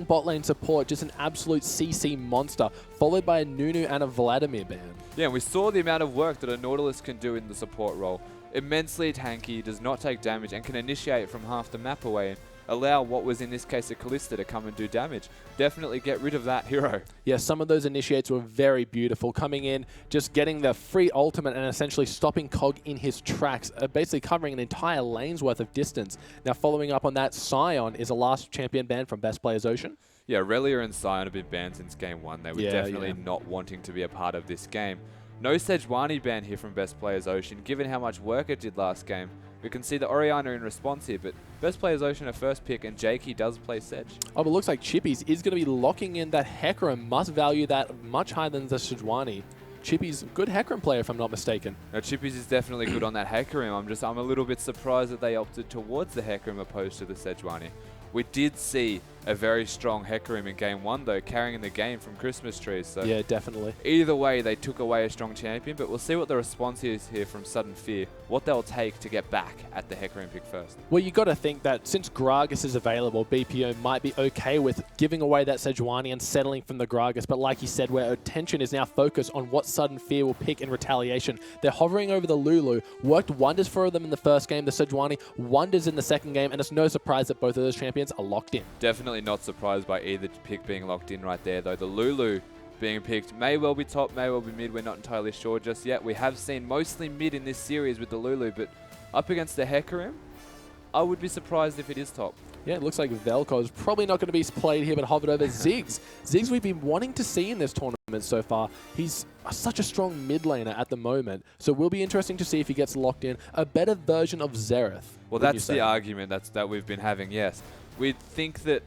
strong bot lane support, just an absolute CC monster, followed by a Nunu and a Vladimir ban. Yeah, and we saw the amount of work that a Nautilus can do in the support role. Immensely tanky, does not take damage, and can initiate from half the map away and allow what was in this case a Kalista to come and do damage. Definitely get rid of that hero. Yeah, some of those initiates were very beautiful. Coming in, just getting the free ultimate and essentially stopping Cog in his tracks, basically covering an entire lane's worth of distance. Now following up on that, Sion is a last champion ban from Best Players Ocean. Yeah, Relia and Sion have been banned since game 1. They were definitely not wanting to be a part of this game. No Sejuani ban here from Best Players Ocean, given how much work it did last game. We can see the Orianna in response here, but Best Players Ocean a first pick, and Jakey does play Sedge. Oh, but it looks like Chippies is going to be locking in that Hecarim. Must value that much higher than the Sejuani. Chippies, good Hecarim player if I'm not mistaken. Now, Chippies is definitely good on that Hecarim. I'm a little bit surprised that they opted towards the Hecarim opposed to the Sejuani. We did see a very strong Hecarim in game 1 though, carrying the game from Christmas trees. So yeah, definitely. Either way, they took away a strong champion, but we'll see what the response is here from Sudden Fear, what they'll take to get back at the Hecarim pick first. Well, you got to think that since Gragas is available, BPO might be okay with giving away that Sejuani and settling from the Gragas, but like you said, where attention is now focused on what Sudden Fear will pick in retaliation. They're hovering over the Lulu, worked wonders for them in the first game, the Sejuani wonders in the second game, and it's no surprise that both of those champions are locked in. Definitely not surprised by either pick being locked in right there, though. The Lulu being picked may well be top, may well be mid. We're not entirely sure just yet. We have seen mostly mid in this series with the Lulu, but up against the Hecarim, I would be surprised if it is top. Yeah, it looks like Velko is probably not going to be played here, but hovered over Ziggs. Ziggs we've been wanting to see in this tournament so far. He's such a strong mid laner at the moment, so it will be interesting to see if he gets locked in. A better version of Xerath. Well, that's the argument that we've been having, yes. We think that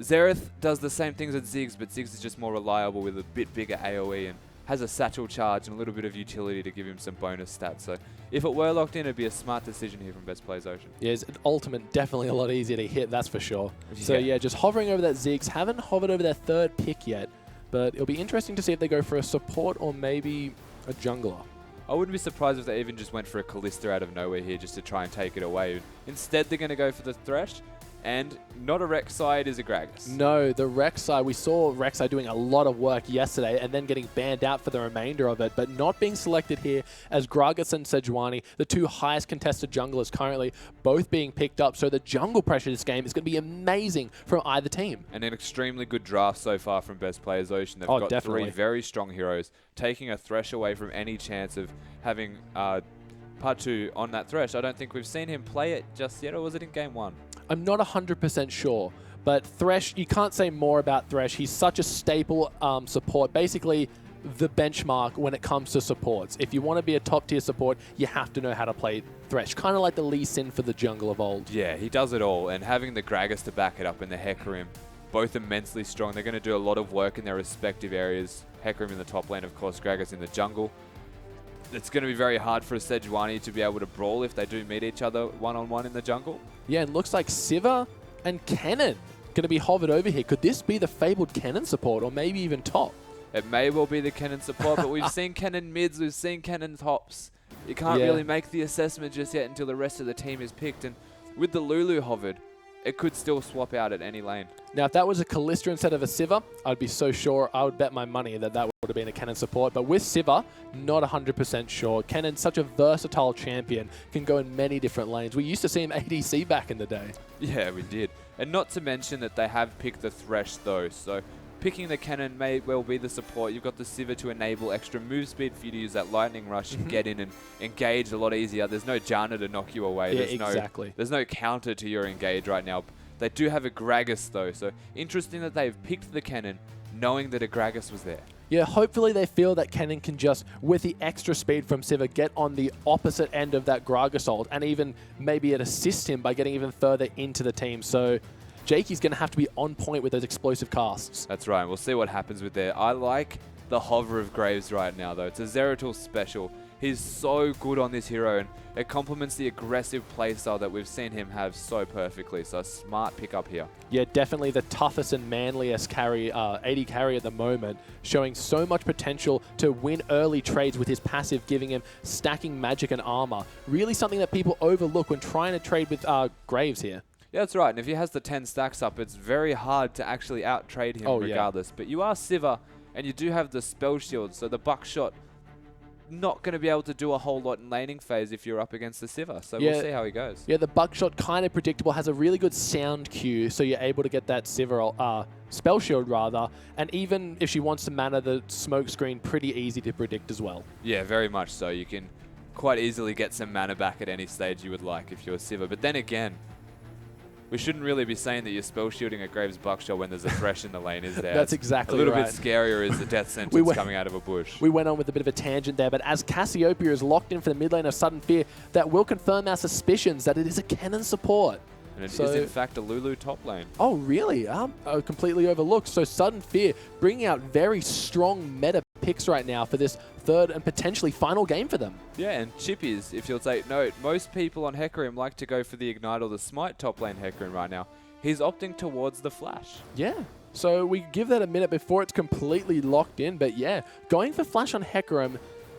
Xerath does the same things as Ziggs, but Ziggs is just more reliable with a bit bigger AoE and has a satchel charge and a little bit of utility to give him some bonus stats. So if it were locked in, it'd be a smart decision here from Best Players Ocean. Yeah, it's ultimate definitely a lot easier to hit, that's for sure. So yeah, just hovering over that Ziggs. Haven't hovered over their third pick yet, but it'll be interesting to see if they go for a support or maybe a jungler. I wouldn't be surprised if they even just went for a Kalista out of nowhere here just to try and take it away. Instead, they're going to go for the Thresh. And not a Rek'Sai, it is a Gragas. No, the Rek'Sai, we saw Rek'Sai doing a lot of work yesterday and then getting banned out for the remainder of it, but not being selected here as Gragas and Sejuani, the two highest contested junglers currently, both being picked up. So the jungle pressure this game is going to be amazing from either team. And an extremely good draft so far from Best Players Ocean. They've got three very strong heroes, taking a Thresh away from any chance of having part 2 on that Thresh. I don't think we've seen him play it just yet, or was it in game 1? I'm not 100% sure, but Thresh, you can't say more about Thresh. He's such a staple support, basically the benchmark when it comes to supports. If you want to be a top tier support, you have to know how to play Thresh, kind of like the Lee Sin for the jungle of old. Yeah, he does it all, and having the Gragas to back it up and the Hecarim, both immensely strong. They're going to do a lot of work in their respective areas. Hecarim in the top lane, of course, Gragas in the jungle. It's going to be very hard for a Sejuani to be able to brawl if they do meet each other one-on-one in the jungle. Yeah, and looks like Siva and Kennen going to be hovered over here. Could this be the fabled Kennen support, or maybe even top? It may well be the Kennen support, but we've seen Kennen mids, we've seen Kennen tops. You can't really make the assessment just yet until the rest of the team is picked. And with the Lulu hovered, it could still swap out at any lane. Now, if that was a Kalista instead of a Siva, I'd be so sure. I would bet my money that that would have been a Kennen support. But with Siva, not 100% sure. Kennen's such a versatile champion, can go in many different lanes. We used to see him ADC back in the day. Yeah, we did. And not to mention that they have picked the Thresh though, so picking the Kennen may well be the support. You've got the Siva to enable extra move speed for you to use that lightning rush and get in and engage a lot easier. There's no Janna to knock you away. Yeah, There's no counter to your engage right now. They do have a Gragas though, so interesting that they've picked the Kennen knowing that a Gragas was there. Yeah, hopefully they feel that Kennen can just, with the extra speed from Siva, get on the opposite end of that Gragas ult and even maybe it assist him by getting even further into the team. So Jakey's going to have to be on point with those explosive casts. That's right. We'll see what happens with there. I like the hover of Graves right now, though. It's a Zeratul special. He's so good on this hero, and it complements the aggressive playstyle that we've seen him have so perfectly. So a smart pickup here. Yeah, definitely the toughest and manliest carry, AD carry at the moment, showing so much potential to win early trades with his passive, giving him stacking magic and armor. Really something that people overlook when trying to trade with Graves here. Yeah, that's right. And if he has the 10 stacks up, it's very hard to actually out-trade him regardless. Yeah. But you are Sivir, and you do have the spell shield, so the buckshot not going to be able to do a whole lot in laning phase if you're up against the Sivir. So we'll see how he goes. Yeah, the buckshot kind of predictable, has a really good sound cue, so you're able to get that Sivir spell shield rather. And even if she wants to mana the smoke screen, pretty easy to predict as well. Yeah, very much so. You can quite easily get some mana back at any stage you would like if you're Sivir. But then again, we shouldn't really be saying that you're spell shielding a Graves Buckshot when there's a Thresh in the lane, is there? That's exactly right. A little bit scarier is the death sentence coming out of a bush. We went on with a bit of a tangent there, but as Cassiopeia is locked in for the mid lane of Sudden Fear, that will confirm our suspicions that it is a Kennen support. And it is in fact a Lulu top lane. Oh, really? Completely overlooked. So Sudden Fear bringing out very strong meta picks right now for this third and potentially final game for them. Yeah, and Chippies, if you'll take note, most people on Hecarim like to go for the Ignite or the Smite top lane Hecarim right now. He's opting towards the Flash. Yeah. So we give that a minute before it's completely locked in. But yeah, going for Flash on Hecarim,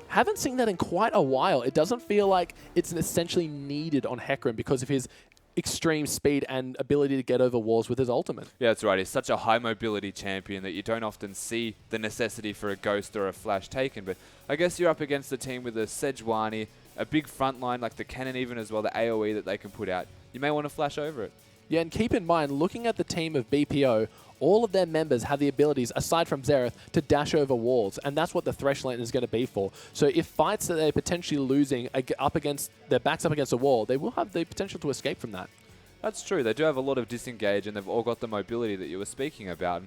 haven't seen that in quite a while. It doesn't feel like it's essentially needed on Hecarim because of his extreme speed and ability to get over walls with his ultimate. Yeah, that's right. He's such a high mobility champion that you don't often see the necessity for a Ghost or a Flash taken. But I guess you're up against a team with a Sejuani, a big front line like the Kennen even as well, the AoE that they can put out. You may want to flash over it. Yeah, and keep in mind, looking at the team of BPO, all of their members have the abilities, aside from Xerath, to dash over walls, and that's what the Thresh lane is going to be for. So if fights that they're potentially losing up against their backs up against a wall, they will have the potential to escape from that. That's true. They do have a lot of disengage, and they've all got the mobility that you were speaking about.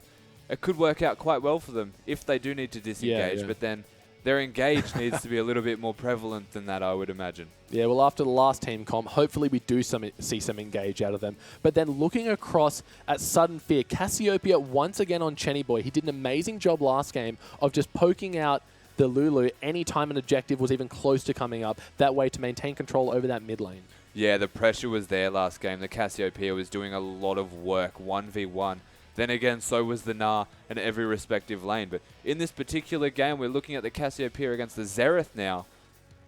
It could work out quite well for them if they do need to disengage, but then their engage needs to be a little bit more prevalent than that, I would imagine. Yeah, well, after the last team comp, hopefully we do see some engage out of them. But then looking across at Sudden Fear, Cassiopeia once again on Chenny Boy. He did an amazing job last game of just poking out the Lulu anytime an objective was even close to coming up, that way to maintain control over that mid lane. Yeah, the pressure was there last game. The Cassiopeia was doing a lot of work, 1v1. Then again, so was the Gnar in every respective lane. But in this particular game, we're looking at the Cassiopeia against the Xerath now.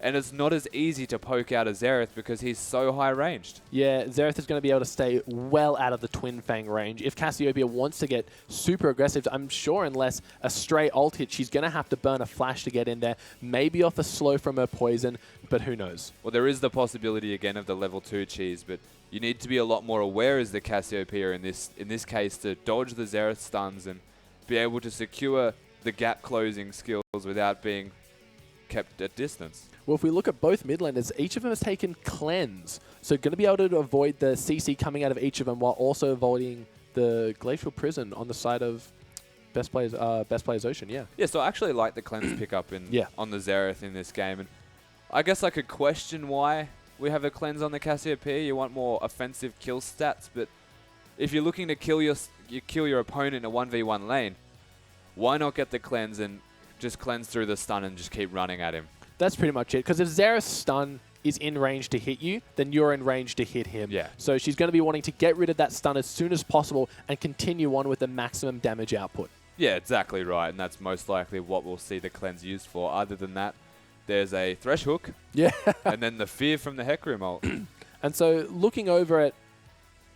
And it's not as easy to poke out a Xerath because he's so high ranged. Yeah, Xerath is going to be able to stay well out of the Twin Fang range. If Cassiopeia wants to get super aggressive, I'm sure unless a stray ult hit, she's going to have to burn a flash to get in there. Maybe off a slow from her poison, but who knows? Well, there is the possibility again of the level 2 cheese, but you need to be a lot more aware as the Cassiopeia in this case to dodge the Xerath stuns and be able to secure the gap closing skills without being kept at distance. Well, if we look at both mid laners, each of them has taken cleanse. So going to be able to avoid the CC coming out of each of them while also avoiding the Glacial Prison on the side of Best Players Ocean, yeah. Yeah, so I actually like the cleanse pickup on the Xerath in this game. And I guess I could question why we have a cleanse on the Cassiopeia. You want more offensive kill stats, but if you're looking to kill your opponent in a 1v1 lane, why not get the cleanse and just cleanse through the stun and just keep running at him? That's pretty much it. Because if Xerath's stun is in range to hit you, then you're in range to hit him. Yeah. So she's going to be wanting to get rid of that stun as soon as possible and continue on with the maximum damage output. Yeah, exactly right. And that's most likely what we'll see the cleanse used for. Other than that, there's a Thresh hook. Yeah. And then the fear from the Hecarim ult. And so looking over at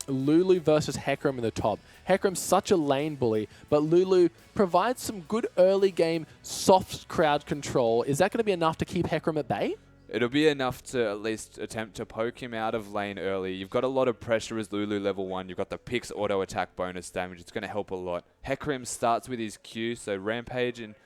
Lulu versus Hecarim in the top. Hecarim's such a lane bully, but Lulu provides some good early game soft crowd control. Is that going to be enough to keep Hecarim at bay? It'll be enough to at least attempt to poke him out of lane early. You've got a lot of pressure as Lulu level 1. You've got the Pix auto attack bonus damage. It's going to help a lot. Hecarim starts with his Q, so Rampage, and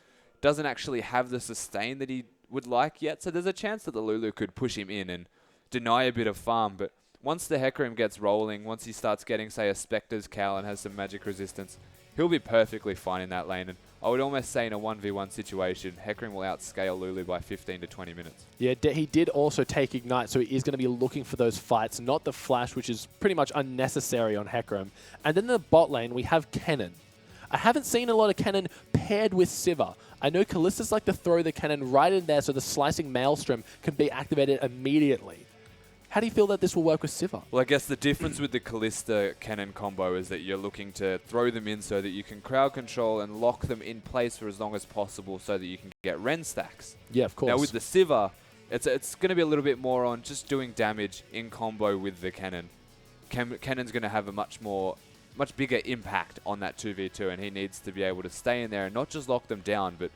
doesn't actually have the sustain that he would like yet. So there's a chance that the Lulu could push him in and deny a bit of farm, but once the Hecarim gets rolling, once he starts getting, say, a Spectre's Cowl and has some magic resistance, he'll be perfectly fine in that lane. And I would almost say in a 1v1 situation, Hecarim will outscale Lulu by 15 to 20 minutes. Yeah, he did also take Ignite, so he is going to be looking for those fights, not the Flash, which is pretty much unnecessary on Hecarim. And then in the bot lane, we have Kennen. I haven't seen a lot of Kennen paired with Sivir. I know Kallista's like to throw the Kennen right in there so the Slicing Maelstrom can be activated immediately. How do you feel that this will work with Sivir? Well, I guess the difference with the Callista Kennen combo is that you're looking to throw them in so that you can crowd control and lock them in place for as long as possible so that you can get Ren stacks. Yeah, of course. Now with the Sivir, it's going to be a little bit more on just doing damage in combo with the Kennen. Kennan's going to have a much bigger impact on that 2v2, and he needs to be able to stay in there and not just lock them down, but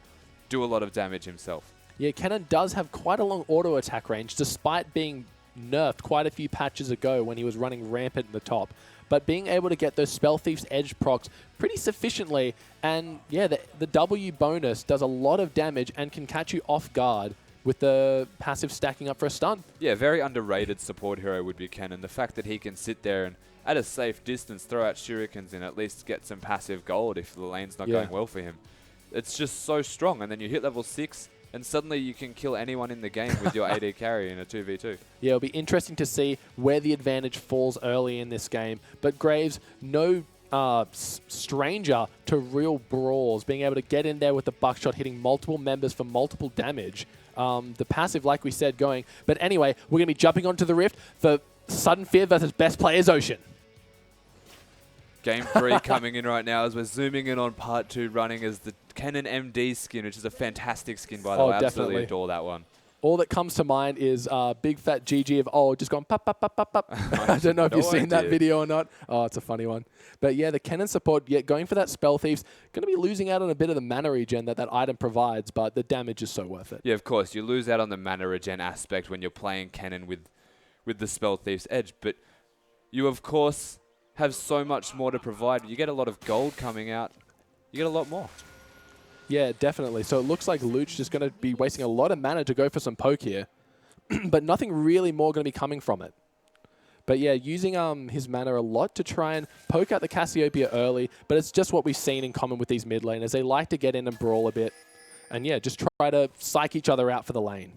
do a lot of damage himself. Yeah, Cannon does have quite a long auto attack range, despite being nerfed quite a few patches ago when he was running rampant in the top. But being able to get those Spell Thief's Edge procs pretty sufficiently, and yeah, the W bonus does a lot of damage and can catch you off guard with the passive stacking up for a stun. Yeah, very underrated support hero would be Cannon. The fact that he can sit there and at a safe distance throw out shurikens and at least get some passive gold if the lane's not going well for him. It's just so strong, and then you hit level 6 and suddenly you can kill anyone in the game with your AD carry in a 2v2. Yeah, it'll be interesting to see where the advantage falls early in this game. But Graves, no stranger to real brawls, being able to get in there with the buckshot, hitting multiple members for multiple damage. The passive, like we said, going. But anyway, we're going to be jumping onto the Rift for Sudden Fear versus Best Players Ocean. Game 3 coming in right now as we're zooming in on part 2, running as the Cannon MD skin, which is a fantastic skin, by the way. I absolutely adore that one. All that comes to mind is big fat GG of just going pop, pop, pop, pop, pop. I don't know if you've seen that video or not. Oh, it's a funny one. But yeah, the Cannon support, going for that Spell Thieves, going to be losing out on a bit of the mana regen that item provides, but the damage is so worth it. Yeah, of course. You lose out on the mana regen aspect when you're playing Cannon with the Spell Thief's Edge, but you, of course, have so much more to provide. You get a lot of gold coming out. You get a lot more. Yeah, definitely. So it looks like Luch just going to be wasting a lot of mana to go for some poke here, but nothing really more going to be coming from it. But yeah, using his mana a lot to try and poke out the Cassiopeia early, but it's just what we've seen in common with these mid laners. They like to get in and brawl a bit, and yeah, just try to psych each other out for the lane.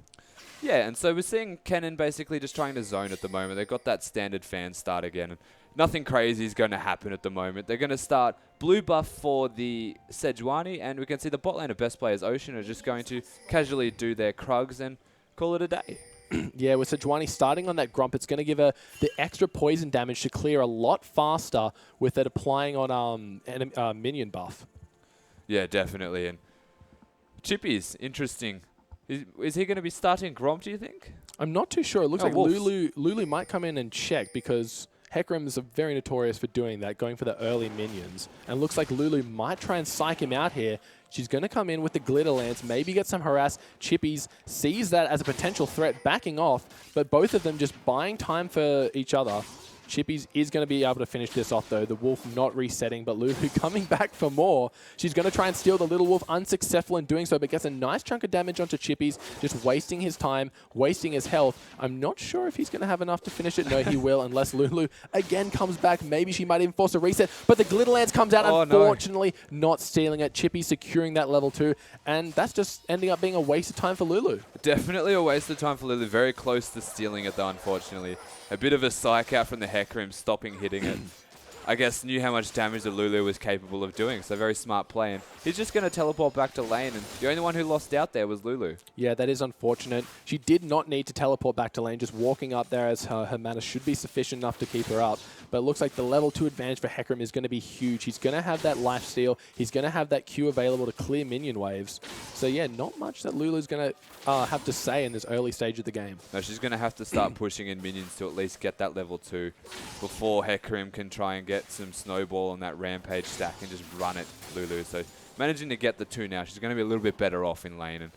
Yeah, and so we're seeing Cannon basically just trying to zone at the moment. They've got that standard fan start again, and nothing crazy is going to happen at the moment. They're going to start blue buff for the Sejuani, and we can see the bot lane of Best Players Ocean are just going to casually do their Krugs and call it a day. Yeah, with Sejuani starting on that Grump, it's going to give her the extra poison damage to clear a lot faster with it applying on minion buff. Yeah, definitely. And Chippy's interesting. Is he going to be starting Gromp, do you think? I'm not too sure. It looks like Lulu might come in and check because Hecarim's very notorious for doing that, going for the early minions. And looks like Lulu might try and psych him out here. She's going to come in with the Glitter Lance, maybe get some harass. Chippies sees that as a potential threat, backing off, but both of them just buying time for each other. Chippies is going to be able to finish this off, though. The Wolf not resetting, but Lulu coming back for more. She's going to try and steal the Little Wolf, unsuccessful in doing so, but gets a nice chunk of damage onto Chippies, just wasting his time, wasting his health. I'm not sure if he's going to have enough to finish it. No, he will, unless Lulu again comes back. Maybe she might even force a reset, but the Glitter Lance comes out, unfortunately not stealing it. Chippy securing that level 2, and that's just ending up being a waste of time for Lulu. Definitely a waste of time for Lulu. Very close to stealing it, though, unfortunately. A bit of a psych out from the Hecarim, stopping hitting it. I guess knew how much damage that Lulu was capable of doing, so very smart play. And he's just going to teleport back to lane, and the only one who lost out there was Lulu. Yeah, that is unfortunate. She did not need to teleport back to lane, just walking up there as her mana should be sufficient enough to keep her up. But it looks like the level 2 advantage for Hecarim is going to be huge. He's going to have that lifesteal. He's going to have that Q available to clear minion waves. So yeah, not much that Lulu's going to have to say in this early stage of the game. No, she's going to have to start pushing in minions to at least get that level 2 before Hecarim can try and get some snowball on that rampage stack and just run at Lulu. So managing to get the 2 now, she's going to be a little bit better off in lane, and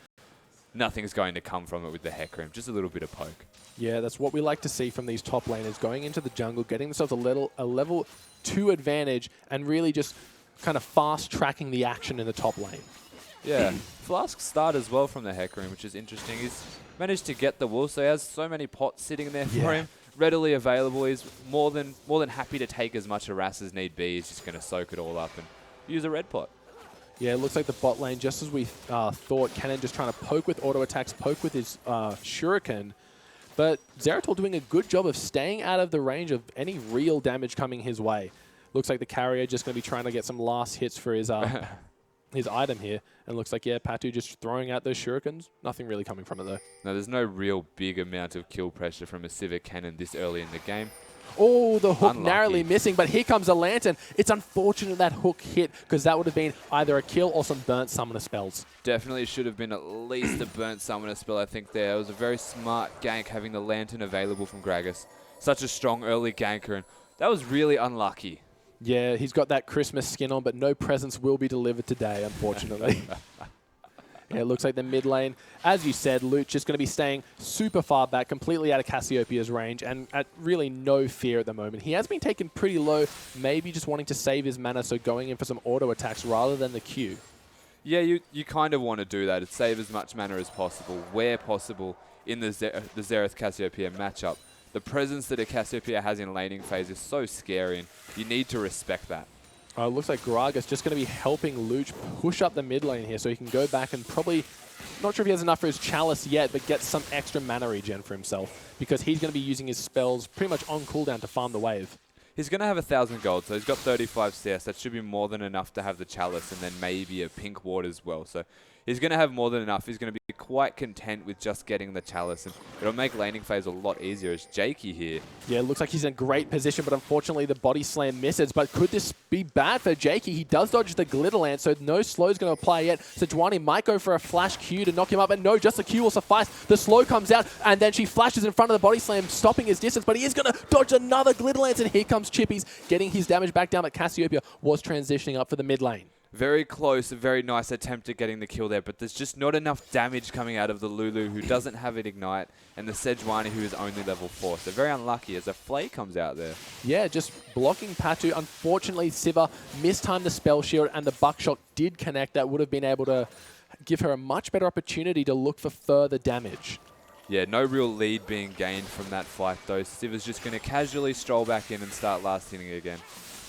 nothing's going to come from it with the Hecarim, just a little bit of poke. Yeah, that's what we like to see from these top laners, going into the jungle, getting themselves a level 2 advantage, and really just kind of fast-tracking the action in the top lane. Yeah, Flask start as well from the Hecarim, which is interesting. He's managed to get the wolf, so he has so many pots sitting there for him, readily available. He's more than happy to take as much harass as need be. He's just going to soak it all up and use a red pot. Yeah, it looks like the bot lane, just as we thought, Cannon just trying to poke with auto attacks, poke with his shuriken. But Zeratul doing a good job of staying out of the range of any real damage coming his way. Looks like the carrier just going to be trying to get some last hits for his his item here. And looks like, yeah, Patu just throwing out those shurikens. Nothing really coming from it, though. No, there's no real big amount of kill pressure from a Civic Cannon this early in the game. Oh, the hook narrowly missing, but here comes a lantern. It's unfortunate that hook hit, because that would have been either a kill or some burnt summoner spells. Definitely should have been at least a burnt summoner spell, I think there. It was a very smart gank having the lantern available from Gragas. Such a strong early ganker, and That was really unlucky. Yeah, he's got that Christmas skin on, but no presents will be delivered today, unfortunately. Yeah, it looks like the mid lane, as you said, Luch is going to be staying super far back, completely out of Cassiopeia's range, and at really no fear at the moment. He has been taken pretty low, maybe just wanting to save his mana, so going in for some auto attacks rather than the Q. Yeah, you kind of want to do that. It save as much mana as possible, where possible, in the Xerath Cassiopeia matchup. The presence that a Cassiopeia has in laning phase is so scary, and you need to respect that. Looks like Gragas just going to be helping Luch push up the mid lane here, so he can go back and probably, not sure if he has enough for his Chalice yet, but get some extra mana regen for himself, because he's going to be using his spells pretty much on cooldown to farm the wave. He's going to have 1,000 gold, so he's got 35 CS. That should be more than enough to have the Chalice and then maybe a pink ward as well. So he's going to have more than enough. He's going to be quite content with just getting the Chalice, and it'll make laning phase a lot easier. It's Jakey here. Yeah, it looks like he's in a great position, but unfortunately the body slam misses. But could this be bad for Jakey? He does dodge the Glitter Lance, so no slow is going to apply yet. Sejuani might go for a flash Q to knock him up, and no, just the Q will suffice. The slow comes out, and then she flashes in front of the body slam, stopping his distance, but he is going to dodge another Glitter Lance, and here comes Chippies, getting his damage back down, but Cassiopeia was transitioning up for the mid lane. Very close, a very nice attempt at getting the kill there, but there's just not enough damage coming out of the Lulu, who doesn't have an Ignite, and the Sejuani, who is only level 4. So very unlucky as a Flay comes out there. Yeah, just blocking Patu. Unfortunately, Siva mistimed the spell shield, and the buckshot did connect. That would have been able to give her a much better opportunity to look for further damage. Yeah, no real lead being gained from that fight, though. Siva's just going to casually stroll back in and start last hitting again.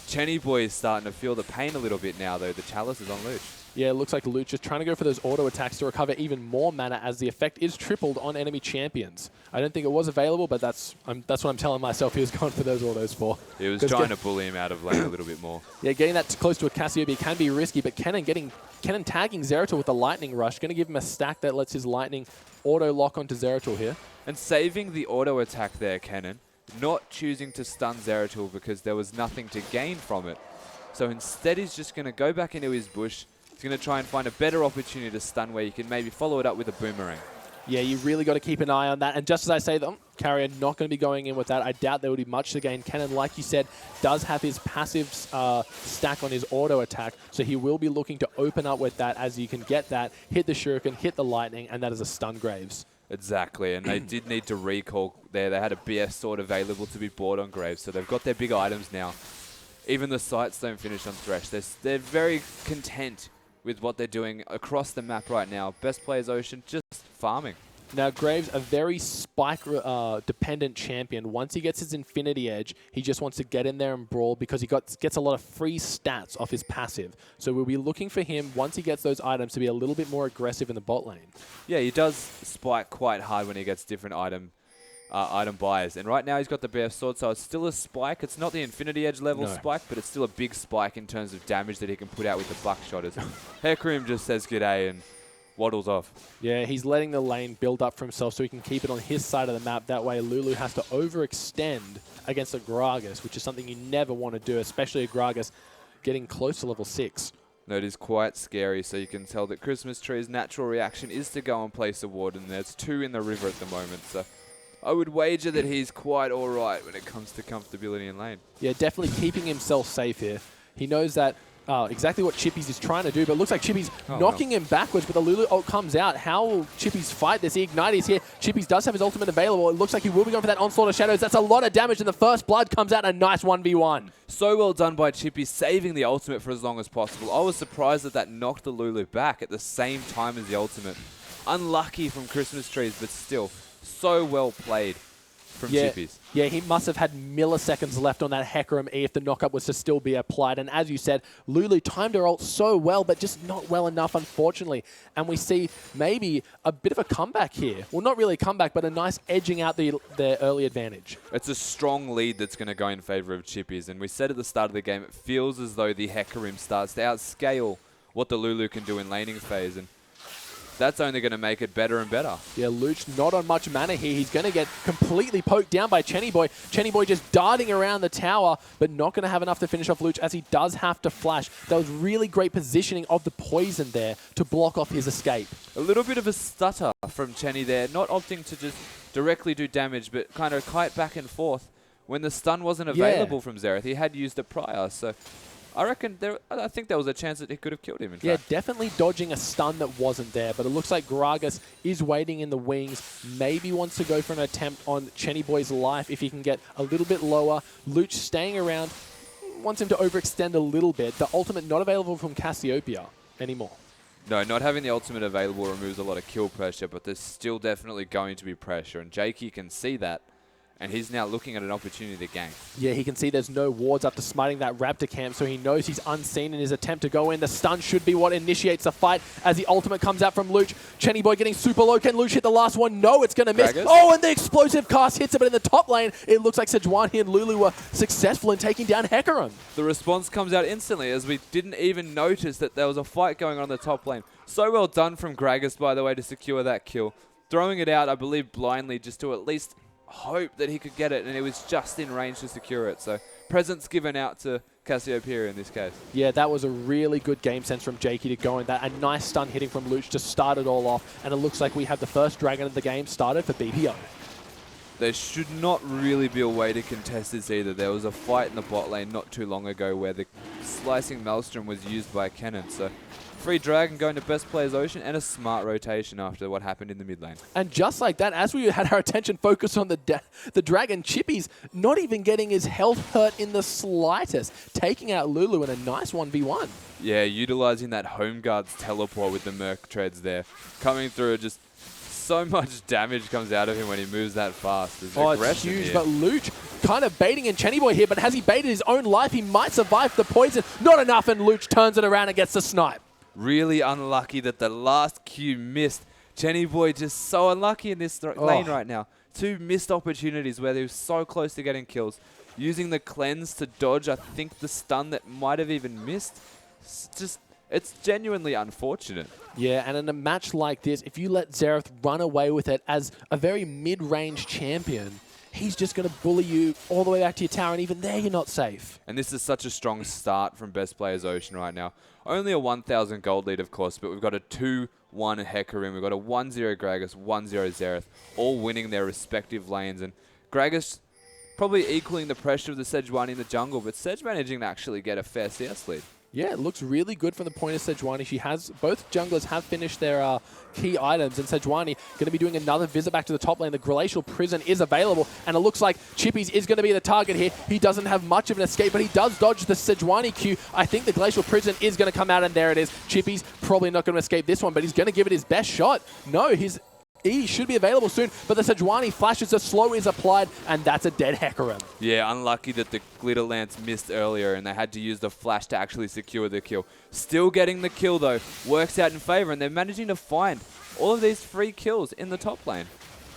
Chenny Boy is starting to feel the pain a little bit now, though. The Chalice is on Luch. Yeah, it looks like Luch is trying to go for those auto attacks to recover even more mana, as the effect is tripled on enemy champions. I don't think it was available, but that's what I'm telling myself he was going for those autos for. He was trying to bully him out of lane a little bit more. Yeah, getting that close to a Cassiopeia can be risky, but Kennen tagging Zeratul with the Lightning Rush, going to give him a stack that lets his Lightning auto lock onto Zeratul here. And saving the auto attack there, Kennen. Not choosing to stun Zeratul because there was nothing to gain from it. So instead he's just going to go back into his bush. He's going to try and find a better opportunity to stun where you can maybe follow it up with a boomerang. Yeah, you really got to keep an eye on that. And just as I say, Carrier not going to be going in with that. I doubt there would be much to gain. Kennen, like you said, does have his passive stack on his auto attack, so he will be looking to open up with that, as you can get that, hit the Shuriken, hit the Lightning, and that is a stun Graves. Exactly, and they did need to recall there. They had a BS sword available to be bought on Graves, so they've got their big items now. Even the sights don't finish on Thresh. They're very content with what they're doing across the map right now. Best players Ocean, just farming. Now, Graves, a very spike-dependent champion. Once he gets his Infinity Edge, he just wants to get in there and brawl because he gets a lot of free stats off his passive. So we'll be looking for him, once he gets those items, to be a little bit more aggressive in the bot lane. Yeah, he does spike quite hard when he gets different item buys. And right now he's got the BF sword, so it's still a spike. It's not the Infinity Edge level spike, but it's still a big spike in terms of damage that he can put out with the buckshot. As Hecarim just says g'day and waddles off. Yeah, he's letting the lane build up for himself so he can keep it on his side of the map. That way Lulu has to overextend against a Gragas, which is something you never want to do, especially a Gragas getting close to level 6. No, it is quite scary, so you can tell that Christmas Tree's natural reaction is to go and place a ward, and there's 2 in the river at the moment, so I would wager that he's quite alright when it comes to comfortability in lane. Yeah, definitely keeping himself safe here. He knows that exactly what Chippies is trying to do, but it looks like Chippies knocking him backwards, but the Lulu ult comes out. How will Chippies fight this? The Ignite is here. Chippies does have his ultimate available. It looks like he will be going for that Onslaught of Shadows. That's a lot of damage, and the first blood comes out, a nice 1v1. So well done by Chippies, saving the ultimate for as long as possible. I was surprised that knocked the Lulu back at the same time as the ultimate. Unlucky from Christmas Trees, but still, so well played from Chippies. Yeah, he must have had milliseconds left on that Hecarim E if the knockup was to still be applied. And as you said, Lulu timed her ult so well, but just not well enough, unfortunately. And we see maybe a bit of a comeback here. Well, not really a comeback, but a nice edging out the early advantage. It's a strong lead that's going to go in favor of Chippies. And we said at the start of the game, it feels as though the Hecarim starts to outscale what the Lulu can do in laning phase. And that's only going to make it better and better. Yeah, Luch not on much mana here. He's going to get completely poked down by Chenny Boy. Chenny Boy just darting around the tower, but not going to have enough to finish off Luch, as he does have to flash. That was really great positioning of the poison there to block off his escape. A little bit of a stutter from Chenny there, not opting to just directly do damage, but kind of kite back and forth when the stun wasn't available from Xerath. He had used it prior, so I think there was a chance that he could have killed him, in fact. Definitely dodging a stun that wasn't there, but it looks like Gragas is waiting in the wings, maybe wants to go for an attempt on Chenny Boy's life if he can get a little bit lower. Luch staying around, wants him to overextend a little bit. The ultimate not available from Cassiopeia anymore. No, not having the ultimate available removes a lot of kill pressure, but there's still definitely going to be pressure, and Jakey can see that, and he's now looking at an opportunity to gank. Yeah, he can see there's no wards after smiting that Raptor camp, so he knows he's unseen in his attempt to go in. The stun should be what initiates the fight as the ultimate comes out from Luch. Chenny Boy getting super low. Can Luch hit the last one? No, it's going to miss. Gragas? Oh, and the explosive cast hits it, but in the top lane, it looks like Sejuani and Lulu were successful in taking down Hecarim. The response comes out instantly as we didn't even notice that there was a fight going on in the top lane. So well done from Gragas, by the way, to secure that kill. Throwing it out, I believe, blindly just to at least hope that he could get it, and it was just in range to secure it. So presents given out to Cassiopeia in this case. Yeah, that was a really good game sense from Jakey to go in that. A nice stun hitting from Luch to start it all off, and it looks like we have the first dragon of the game started for BPO. There should not really be a way to contest this either. There was a fight in the bot lane not too long ago where the slicing Maelstrom was used by Kennen. So free dragon going to best players Ocean, and a smart rotation after what happened in the mid lane. And just like that, as we had our attention focused on the dragon, Chippy's not even getting his health hurt in the slightest, taking out Lulu in a nice 1v1. Yeah, utilizing that home guard's teleport with the Merc treads there. Coming through, just so much damage comes out of him when he moves that fast. There's it's huge, here. but Luch kind of baiting in Chenny Boy here, but has he baited his own life? He might survive the poison. Not enough, and Luch turns it around and gets the snipe. Really unlucky that the last Q missed. Chenny Boy just so unlucky in this lane right now. 2 missed opportunities where he was so close to getting kills. Using the cleanse to dodge, I think, the stun that might have even missed. It's genuinely unfortunate. Yeah, and in a match like this, if you let Xerath run away with it as a very mid-range champion, he's just going to bully you all the way back to your tower, and even there you're not safe. And this is such a strong start from Best Players Ocean right now. Only a 1,000 gold lead, of course, but we've got a 2-1 Hecarim, we've got a 1-0 Gragas, 1-0 Xerath, all winning their respective lanes. And Gragas probably equaling the pressure of the Sejuani in the jungle, but Sej managing to actually get a fair CS lead. Yeah, it looks really good from the point of Sejuani. Both junglers have finished their key items, and Sejuani going to be doing another visit back to the top lane. The Glacial Prison is available, and it looks like Chippy's is going to be the target here. He doesn't have much of an escape, but he does dodge the Sejuani Q. I think the Glacial Prison is going to come out, and there it is. Chippy's probably not going to escape this one, but he's going to give it his best shot. No, his E should be available soon, but the Sejuani flashes, the slow is applied, and that's a dead Hecarim. Yeah, unlucky that the Glitter Lance missed earlier and they had to use the flash to actually secure the kill. Still getting the kill though, works out in favor, and they're managing to find all of these free kills in the top lane.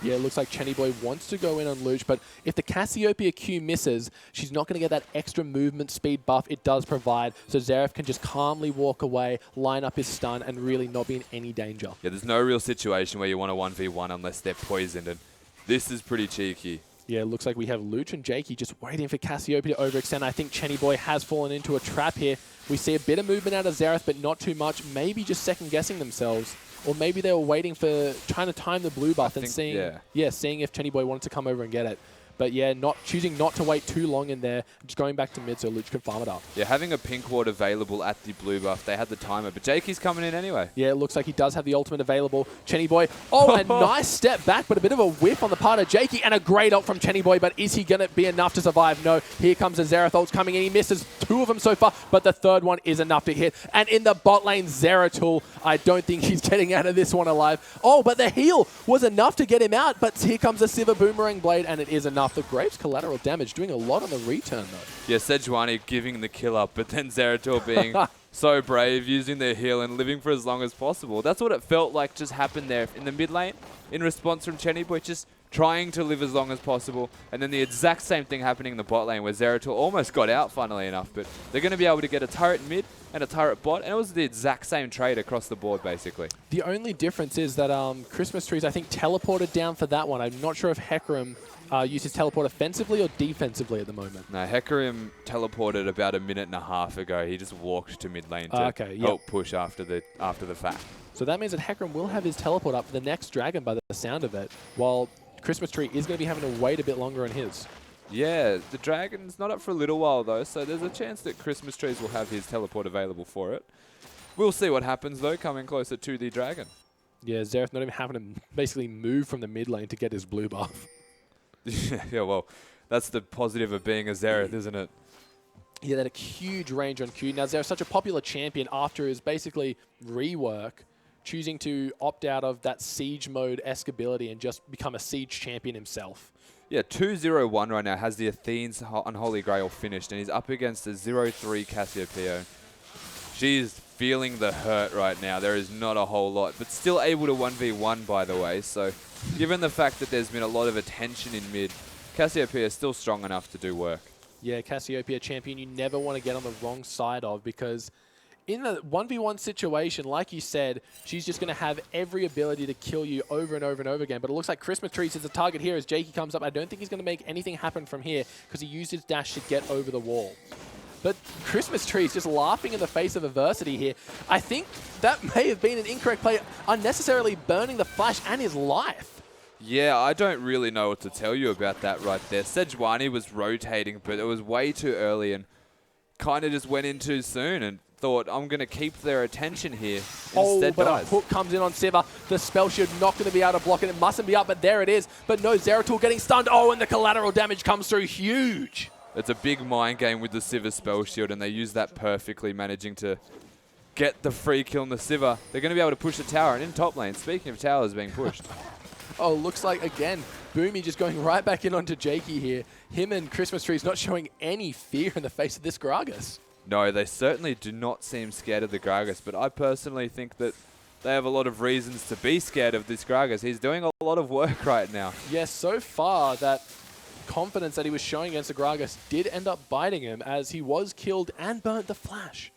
Yeah, it looks like Chenny Boy wants to go in on Luch, but if the Cassiopeia Q misses, she's not going to get that extra movement speed buff it does provide, so Xerath can just calmly walk away, line up his stun, and really not be in any danger. Yeah, there's no real situation where you want a 1v1 unless they're poisoned, and this is pretty cheeky. Yeah, it looks like we have Luch and Jakey just waiting for Cassiopeia to overextend. I think Chenny Boy has fallen into a trap here. We see a bit of movement out of Xerath, but not too much. Maybe just second-guessing themselves. Or maybe they were waiting for, trying to time the blue buff and seeing if Chenny Boy wanted to come over and get it. But yeah, choosing not to wait too long in there, just going back to mid so Luch can farm it up. Yeah, having a pink ward available at the blue buff, they had the timer, but Jakey's coming in anyway. Yeah, it looks like he does have the ultimate available. Chenny Boy, a nice step back, but a bit of a whiff on the part of Jakey, and a great ult from Chenny Boy, but is he going to be enough to survive? No, here comes the Xerath ults coming in. He misses 2 of them so far, but the third one is enough to hit. And in the bot lane, Zeratul, I don't think he's getting out of this one alive. Oh, but the heal was enough to get him out, but here comes the Sivir Boomerang Blade, and it is enough. The Graves collateral damage, doing a lot on the return though. Yeah, Sejuani giving the kill up, but then Zeratul being so brave, using their heal and living for as long as possible. That's what it felt like just happened there in the mid lane in response from Chenny Boy, just trying to live as long as possible. And then the exact same thing happening in the bot lane where Zeratul almost got out, funnily enough, but they're going to be able to get a turret mid and a turret bot, and it was the exact same trade across the board, basically. The only difference is that Christmas Trees, I think, teleported down for that one. I'm not sure if Hecarim uses teleport offensively or defensively at the moment. No, Hecarim teleported about a minute and a half ago. He just walked to mid lane to help push after the fact. So that means that Hecarim will have his teleport up for the next dragon by the sound of it, while Christmas Tree is going to be having to wait a bit longer on his. Yeah, the Dragon's not up for a little while though, so there's a chance that Christmas Trees will have his teleport available for it. We'll see what happens though, coming closer to the Dragon. Yeah, Xerath not even having to basically move from the mid lane to get his blue buff. Yeah, well, that's the positive of being a Xerath, isn't it? Yeah, that a huge range on Q. Now, Xerath's such a popular champion after his basically rework, choosing to opt out of that siege mode-esque ability and just become a siege champion himself. Yeah, 2-0-1 right now, has the Athene's Unholy Grail finished, and he's up against a 0-3 Cassiopeia. She's feeling the hurt right now. There is not a whole lot, but still able to 1v1, by the way. So, given the fact that there's been a lot of attention in mid, Cassiopeia is still strong enough to do work. Yeah, Cassiopeia champion you never want to get on the wrong side of, because in the 1v1 situation, like you said, she's just going to have every ability to kill you over and over and over again. But it looks like Christmas Trees is the target here as Jakey comes up. I don't think he's going to make anything happen from here because he used his dash to get over the wall. But Christmas Trees just laughing in the face of adversity here. I think that may have been an incorrect play, unnecessarily burning the Flash and his life. Yeah, I don't really know what to tell you about that right there. Sejuani was rotating, but it was way too early and kind of just went in too soon and thought, I'm going to keep their attention here. Instead but dies. a hook comes in on Sivir. The spell shield not going to be able to block it. It mustn't be up, but there it is. But no, Zeratul getting stunned. Oh, and the collateral damage comes through huge. It's a big mind game with the Sivir spell shield, and they use that perfectly, managing to get the free kill on the Sivir. They're going to be able to push the tower, and in top lane, speaking of towers being pushed. Oh, looks like, again, Boomy just going right back in onto Jakey here. Him and Christmas Trees not showing any fear in the face of this Gragas. No, they certainly do not seem scared of the Gragas, but I personally think that they have a lot of reasons to be scared of this Gragas. He's doing a lot of work right now. Yes, so far that confidence that he was showing against the Gragas did end up biting him as he was killed and burnt the Flash.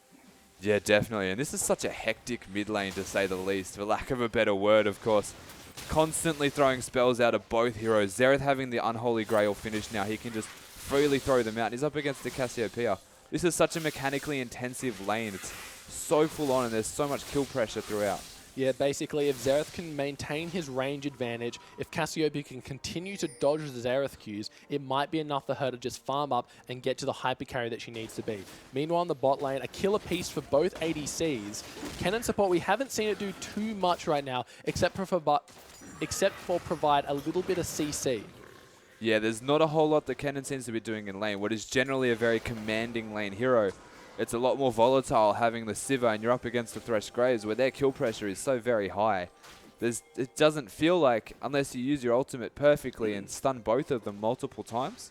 Yeah, definitely. And this is such a hectic mid lane, to say the least, for lack of a better word, of course. Constantly throwing spells out of both heroes. Xerath having the Unholy Grail finished now. He can just freely throw them out. He's up against the Cassiopeia. This is such a mechanically intensive lane. It's so full on and there's so much kill pressure throughout. Yeah, basically, if Xerath can maintain his range advantage, if Cassiopeia can continue to dodge the Xerath Qs, it might be enough for her to just farm up and get to the hyper carry that she needs to be. Meanwhile, in the bot lane, a killer piece for both ADCs. Kennen support, we haven't seen it do too much right now, except for provide a little bit of CC. Yeah, there's not a whole lot that Kennen seems to be doing in lane. What is generally a very commanding lane hero. It's a lot more volatile having the Sivir, and you're up against the Thresh Graves where their kill pressure is so very high. It doesn't feel like, unless you use your ultimate perfectly and stun both of them multiple times,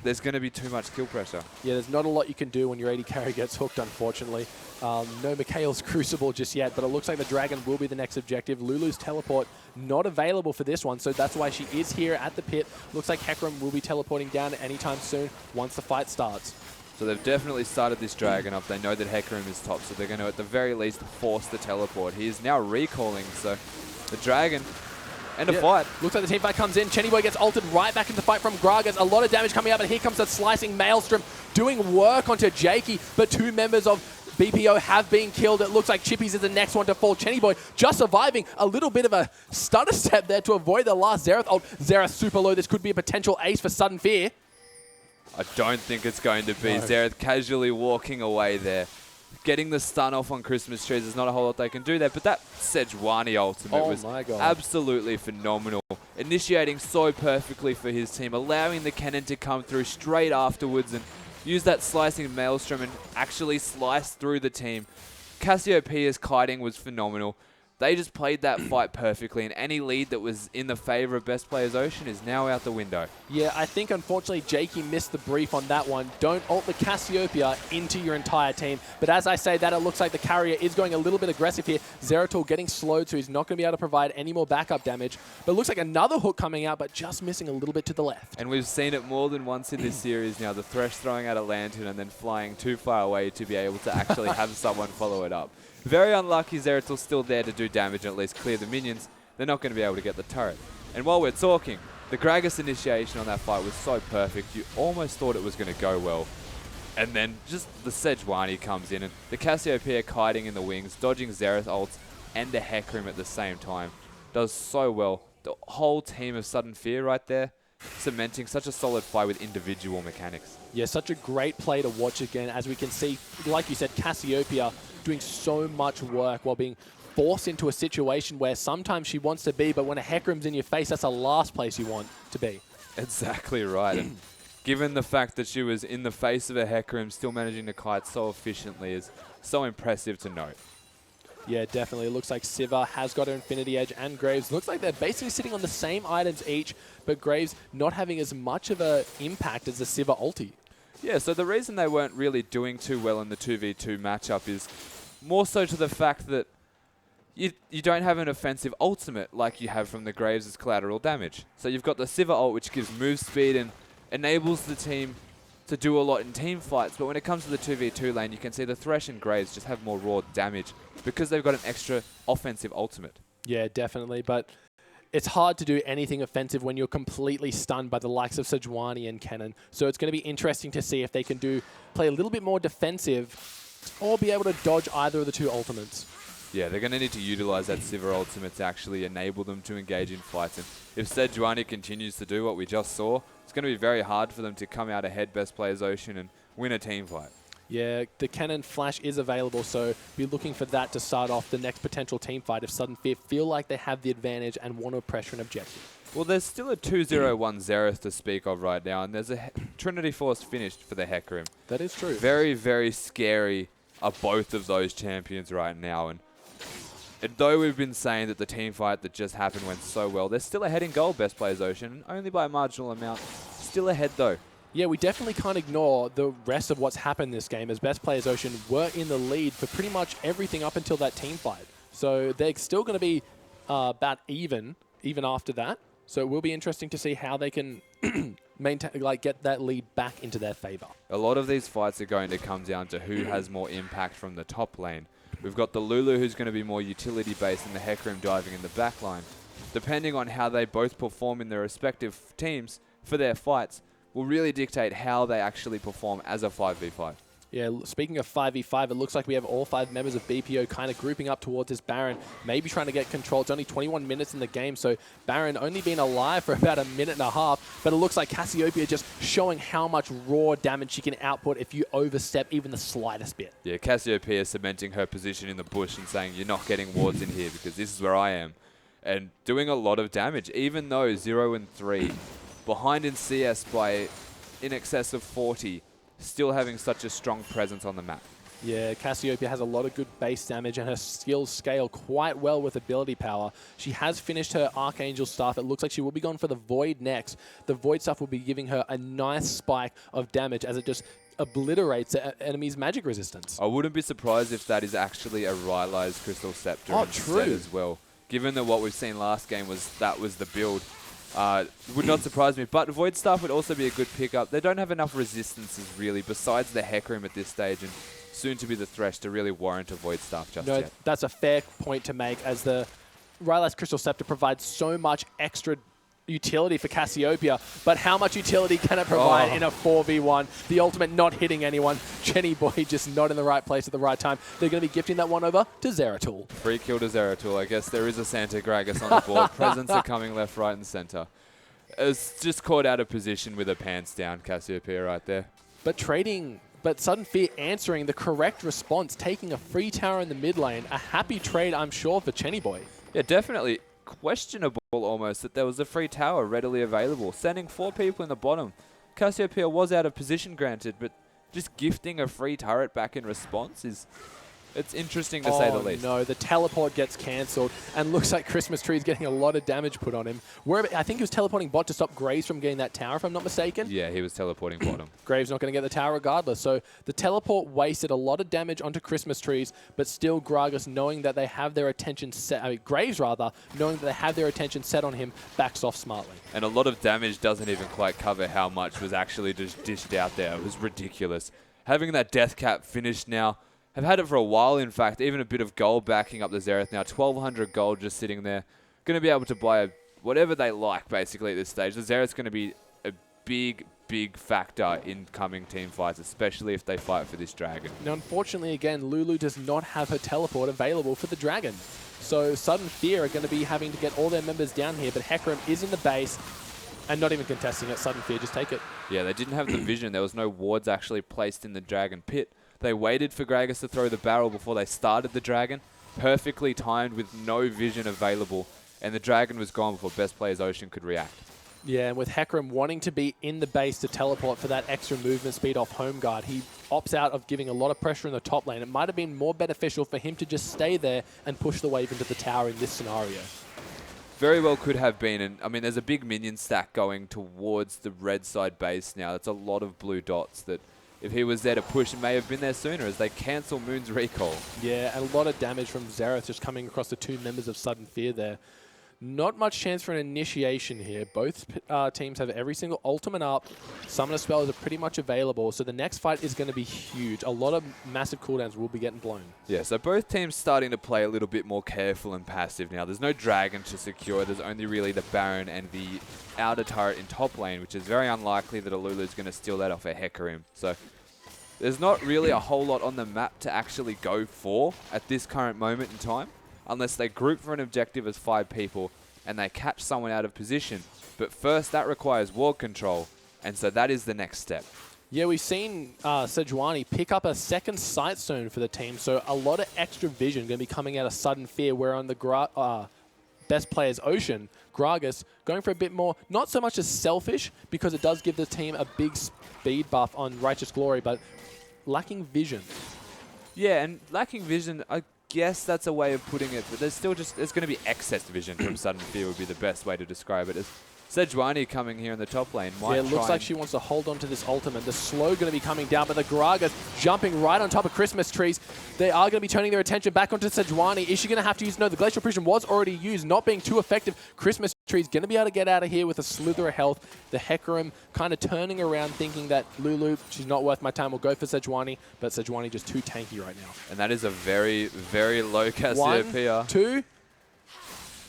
there's going to be too much kill pressure. Yeah, there's not a lot you can do when your AD carry gets hooked, unfortunately. No Mikhail's Crucible just yet, but it looks like the Dragon will be the next objective. Lulu's teleport not available for this one, so that's why she is here at the pit. Looks like Hecarim will be teleporting down anytime soon once the fight starts. So they've definitely started this Dragon up. They know that Hecarim is top, so they're going to, at the very least, force the teleport. He is now recalling, so the Dragon and a fight. Looks like the team fight comes in. Chennyboy gets ulted right back into the fight from Gragas. A lot of damage coming out, but here comes the slicing Maelstrom doing work onto Jakey, but two members of BPO have been killed. It looks like Chippies is the next one to fall. Chennyboy just surviving a little bit of a stutter step there to avoid the last Xerath ult. Xerath super low. This could be a potential ace for Sudden Fear. I don't think it's going to be. No. Xerath casually walking away there. Getting the stun off on Christmas Trees, there's not a whole lot they can do there, but that Sejuani ultimate was absolutely phenomenal. Initiating so perfectly for his team, allowing the cannon to come through straight afterwards and use that slicing Maelstrom and actually slice through the team. Cassiopeia's kiting was phenomenal. They just played that fight perfectly, and any lead that was in the favor of Best Players Ocean is now out the window. Yeah, I think unfortunately Jakey missed the brief on that one. Don't ult the Cassiopeia into your entire team. But as I say that, it looks like the carrier is going a little bit aggressive here. Zeratul getting slowed, so he's not going to be able to provide any more backup damage. But it looks like another hook coming out, but just missing a little bit to the left. And we've seen it more than once in this series now. The Thresh throwing out a lantern and then flying too far away to be able to actually have someone follow it up. Very unlucky. Zeratul's still there to do damage and at least clear the minions. They're not going to be able to get the turret. And while we're talking, the Gragas initiation on that fight was so perfect, you almost thought it was going to go well. And then just the Sejuani comes in, and the Cassiopeia kiting in the wings, dodging Xerath ults and the Hecarim at the same time. Does so well. The whole team of Sudden Fear right there, cementing such a solid fight with individual mechanics. Yeah, such a great play to watch again, as we can see, like you said, Cassiopeia doing so much work while being forced into a situation where sometimes she wants to be, but when a Hecarim's in your face, that's the last place you want to be. Exactly right. And given the fact that she was in the face of a Hecarim, still managing to kite so efficiently is so impressive to note. Yeah, definitely. It looks like Siva has got her Infinity Edge, and Graves looks like they're basically sitting on the same items each, but Graves not having as much of an impact as the Siva ulti. Yeah, so the reason they weren't really doing too well in the 2v2 matchup is more so to the fact that you don't have an offensive ultimate like you have from the Graves as collateral damage. So you've got the Siva ult, which gives move speed and enables the team to do a lot in team fights, but when it comes to the 2v2 lane, you can see the Thresh and Graves just have more raw damage because they've got an extra offensive ultimate. Yeah, definitely, but it's hard to do anything offensive when you're completely stunned by the likes of Sejuani and Kennen. So it's going to be interesting to see if they can play a little bit more defensive or be able to dodge either of the two ultimates. Yeah, they're going to need to utilize that Sivir ultimate to actually enable them to engage in fights. And if Sejuani continues to do what we just saw, it's going to be very hard for them to come out ahead best players Ocean and win a team fight. Yeah, the Cannon Flash is available, so be looking for that to start off the next potential team fight if Sudden Fear feel like they have the advantage and want to pressure an objective. Well, there's still a 2-0-1 Xerath to speak of right now, and there's a Trinity Force finished for the Hecarim. That is true. Very, very scary are both of those champions right now, and though we've been saying that the team fight that just happened went so well, they're still ahead in gold, best players Ocean, only by a marginal amount. Still ahead though. Yeah, we definitely can't ignore the rest of what's happened this game, as best players Ocean were in the lead for pretty much everything up until that team fight. So they're still going to be about even after that. So it will be interesting to see how they can maintain, get that lead back into their favor. A lot of these fights are going to come down to who has more impact from the top lane. We've got the Lulu, who's going to be more utility-based, and the Hecarim diving in the back line. Depending on how they both perform in their respective teams for their fights, will really dictate how they actually perform as a 5v5. Yeah, speaking of 5v5, it looks like we have all 5 members of BPO kind of grouping up towards this Baron, maybe trying to get control. It's only 21 minutes in the game, so Baron only been alive for about a minute and a half, but it looks like Cassiopeia just showing how much raw damage she can output if you overstep even the slightest bit. Yeah, Cassiopeia cementing her position in the bush and saying, you're not getting wards in here because this is where I am. And doing a lot of damage, even though 0 and 3, behind in CS by in excess of 40, still having such a strong presence on the map. Yeah, Cassiopeia has a lot of good base damage and her skills scale quite well with ability power. She has finished her Archangel stuff. It looks like she will be going for the Void next. The Void stuff will be giving her a nice spike of damage as it just obliterates the enemy's magic resistance. I wouldn't be surprised if that is actually a Rylai's Crystal Scepter instead as well. Given that what we've seen last game was the build. Would not surprise me, but Void Staff would also be a good pickup. They don't have enough resistances really, besides the Hecarim at this stage, and soon to be the Thresh to really warrant a Void Staff just yet. That's a fair point to make, as the Rylai's Crystal Scepter provides so much extra utility for Cassiopeia, but how much utility can it provide in a 4v1? The ultimate not hitting anyone. Jenny Boy just not in the right place at the right time. They're going to be gifting that one over to Zeratul. Free kill to Zeratul. I guess there is a Santa Gragas on the board. Presents are coming left, right, and center. It's just caught out of position with her pants down, Cassiopeia right there. But Sudden Fear answering the correct response, taking a free tower in the mid lane. A happy trade, I'm sure, for Chenny Boy. Yeah, definitely questionable almost that there was a free tower readily available. Sending 4 people in the bottom. Cassiopeia was out of position, granted, but just gifting a free turret back in response it's interesting to say the least. No, the teleport gets cancelled and looks like Christmas Tree is getting a lot of damage put on him. I think he was teleporting bot to stop Graves from getting that tower, if I'm not mistaken. Yeah, he was teleporting bottom. Graves not going to get the tower regardless. So the teleport wasted a lot of damage onto Christmas Trees, but still Gragas, knowing that they have their attention set, Graves rather, knowing that they have their attention set on him, backs off smartly. And a lot of damage doesn't even quite cover how much was actually just dished out there. It was ridiculous. Having that death cap finished now, have had it for a while, in fact. Even a bit of gold backing up the Xerath now. 1,200 gold just sitting there. Going to be able to buy whatever they like, basically, at this stage. The Xerath's going to be a big, big factor in coming team fights, especially if they fight for this dragon. Now, unfortunately, again, Lulu does not have her teleport available for the dragon. So Sudden Fear are going to be having to get all their members down here, but Hecarim is in the base. And not even contesting it. Sudden Fear, just take it. Yeah, they didn't have the vision. There was no wards actually placed in the Dragon Pit. They waited for Gragas to throw the barrel before they started the Dragon. Perfectly timed with no vision available. And the Dragon was gone before best players Ocean could react. Yeah, and with Hecarim wanting to be in the base to teleport for that extra movement speed off home guard, he opts out of giving a lot of pressure in the top lane. It might have been more beneficial for him to just stay there and push the wave into the tower in this scenario. Very well could have been. And I mean, there's a big minion stack going towards the red side base now. That's a lot of blue dots that if he was there to push, it may have been there sooner as they cancel Moon's recall. Yeah, and a lot of damage from Xerath just coming across the two members of Sudden Fear there. Not much chance for an initiation here. Both teams have every single ultimate up. Summoner spells are pretty much available, so the next fight is going to be huge. A lot of massive cooldowns will be getting blown. Yeah, so both teams starting to play a little bit more careful and passive now. There's no Dragon to secure. There's only really the Baron and the outer turret in top lane, which is very unlikely that Alulu's going to steal that off a Hecarim. So there's not really a whole lot on the map to actually go for at this current moment in time, unless they group for an objective as 5 people and they catch someone out of position. But first, that requires ward control, and so that is the next step. Yeah, we've seen Sejuani pick up a second sight stone for the team, so a lot of extra vision going to be coming out of Sudden Fear, where on the best players Ocean, Gragas going for a bit more, not so much as selfish, because it does give the team a big speed buff on Righteous Glory, but lacking vision. Yeah, and lacking vision, I guess that's a way of putting it, but there's still just, there's going to be excess vision from Sudden Fear would be the best way to describe it. As Sejuani coming here in the top lane. Yeah, it looks like she wants to hold on to this ultimate. The slow going to be coming down, but the Gragas jumping right on top of Christmas trees. They are going to be turning their attention back onto Sejuani. Is she going to have to use? No, the Glacial Prison was already used, not being too effective. Christmas trees going to be able to get out of here with a slither of health. The Hecarim kind of turning around, thinking that Lulu, she's not worth my time. We'll go for Sejuani, but Sejuani just too tanky right now. And that is a very, very low Cassiopeia. 1, 2.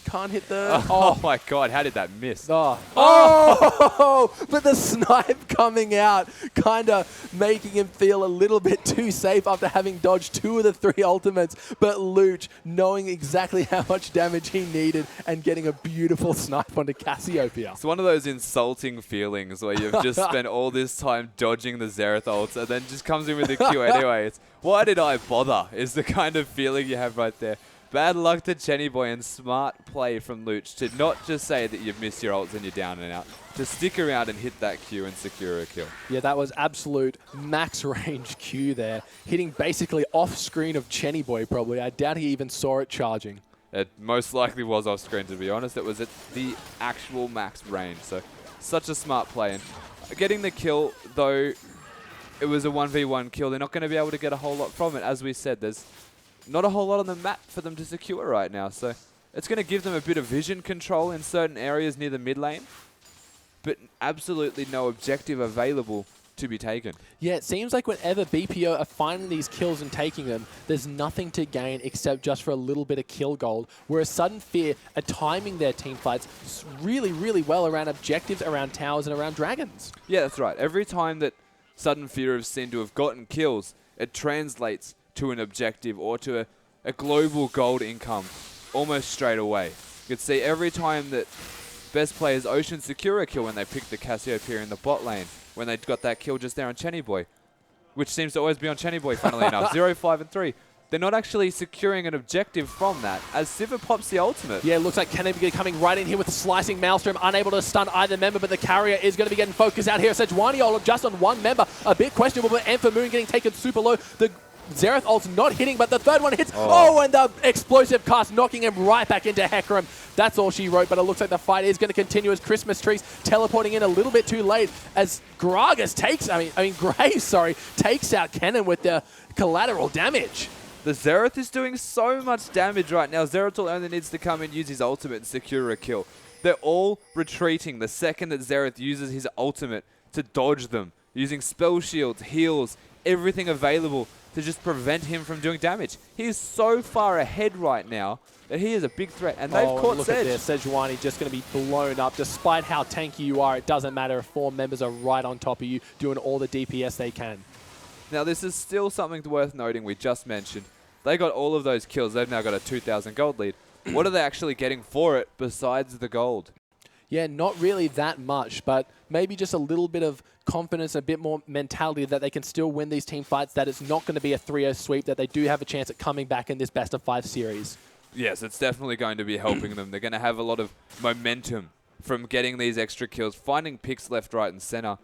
Can't hit the... Oh my god, how did that miss? Oh, but the snipe coming out, kind of making him feel a little bit too safe after having dodged 2 of the 3 ultimates. But Luch, knowing exactly how much damage he needed and getting a beautiful snipe onto Cassiopeia. It's one of those insulting feelings where you've just spent all this time dodging the Xerath ults and then just comes in with the Q anyway. It's, why did I bother, is the kind of feeling you have right there. Bad luck to Chenny Boy and smart play from Luch to not just say that you've missed your ults and you're down and out, to stick around and hit that Q and secure a kill. Yeah, that was absolute max range Q there, hitting basically off screen of Chenny Boy probably. I doubt he even saw it charging. It most likely was off screen, to be honest. It was at the actual max range, so such a smart play. And getting the kill, though it was a 1v1 kill, they're not going to be able to get a whole lot from it. As we said, there's not a whole lot on the map for them to secure right now, so it's going to give them a bit of vision control in certain areas near the mid lane, but absolutely no objective available to be taken. Yeah, it seems like whenever BPO are finding these kills and taking them, there's nothing to gain except just for a little bit of kill gold, whereas Sudden Fear are timing their team fights really, really well around objectives, around towers, and around dragons. Yeah, that's right. Every time that Sudden Fear have seemed to have gotten kills, it translates to an objective or to a global gold income almost straight away. You could see every time that best players Ocean secure a kill when they picked the Cassiopeia in the bot lane, when they got that kill just there on Chenny Boy, which seems to always be on Chenny Boy, funnily enough. 0, 5, and 3. They're not actually securing an objective from that, as Sivir pops the ultimate. Yeah, it looks like Kennedy coming right in here with a slicing Maelstrom, unable to stun either member, but the carrier is going to be getting focused out here. Sejuani just on 1 member, a bit questionable, but Moon getting taken super low. The Xerath ult's not hitting, but the 3rd one hits. Oh, and the explosive cast knocking him right back into Hecarim. That's all she wrote, but it looks like the fight is going to continue as Christmas trees teleporting in a little bit too late as Gragas Graves takes out Kennen with the collateral damage. The Xerath is doing so much damage right now. Xerath only needs to come and use his ultimate and secure a kill. They're all retreating the second that Xerath uses his ultimate to dodge them, using spell shields, heals, everything available to just prevent him from doing damage. He is so far ahead right now that he is a big threat, and they've caught look Sedge. At this. Sejuani just going to be blown up. Despite how tanky you are, it doesn't matter if 4 members are right on top of you, doing all the DPS they can. Now, this is still something worth noting we just mentioned. They got all of those kills. They've now got a 2,000 gold lead. What are they actually getting for it besides the gold? Yeah, not really that much, but maybe just a little bit of confidence, a bit more mentality that they can still win these team fights, that it's not going to be a 3-0 sweep, that they do have a chance at coming back in this best-of-5 series. Yes, it's definitely going to be helping them. They're going to have a lot of momentum from getting these extra kills, finding picks left, right, and center.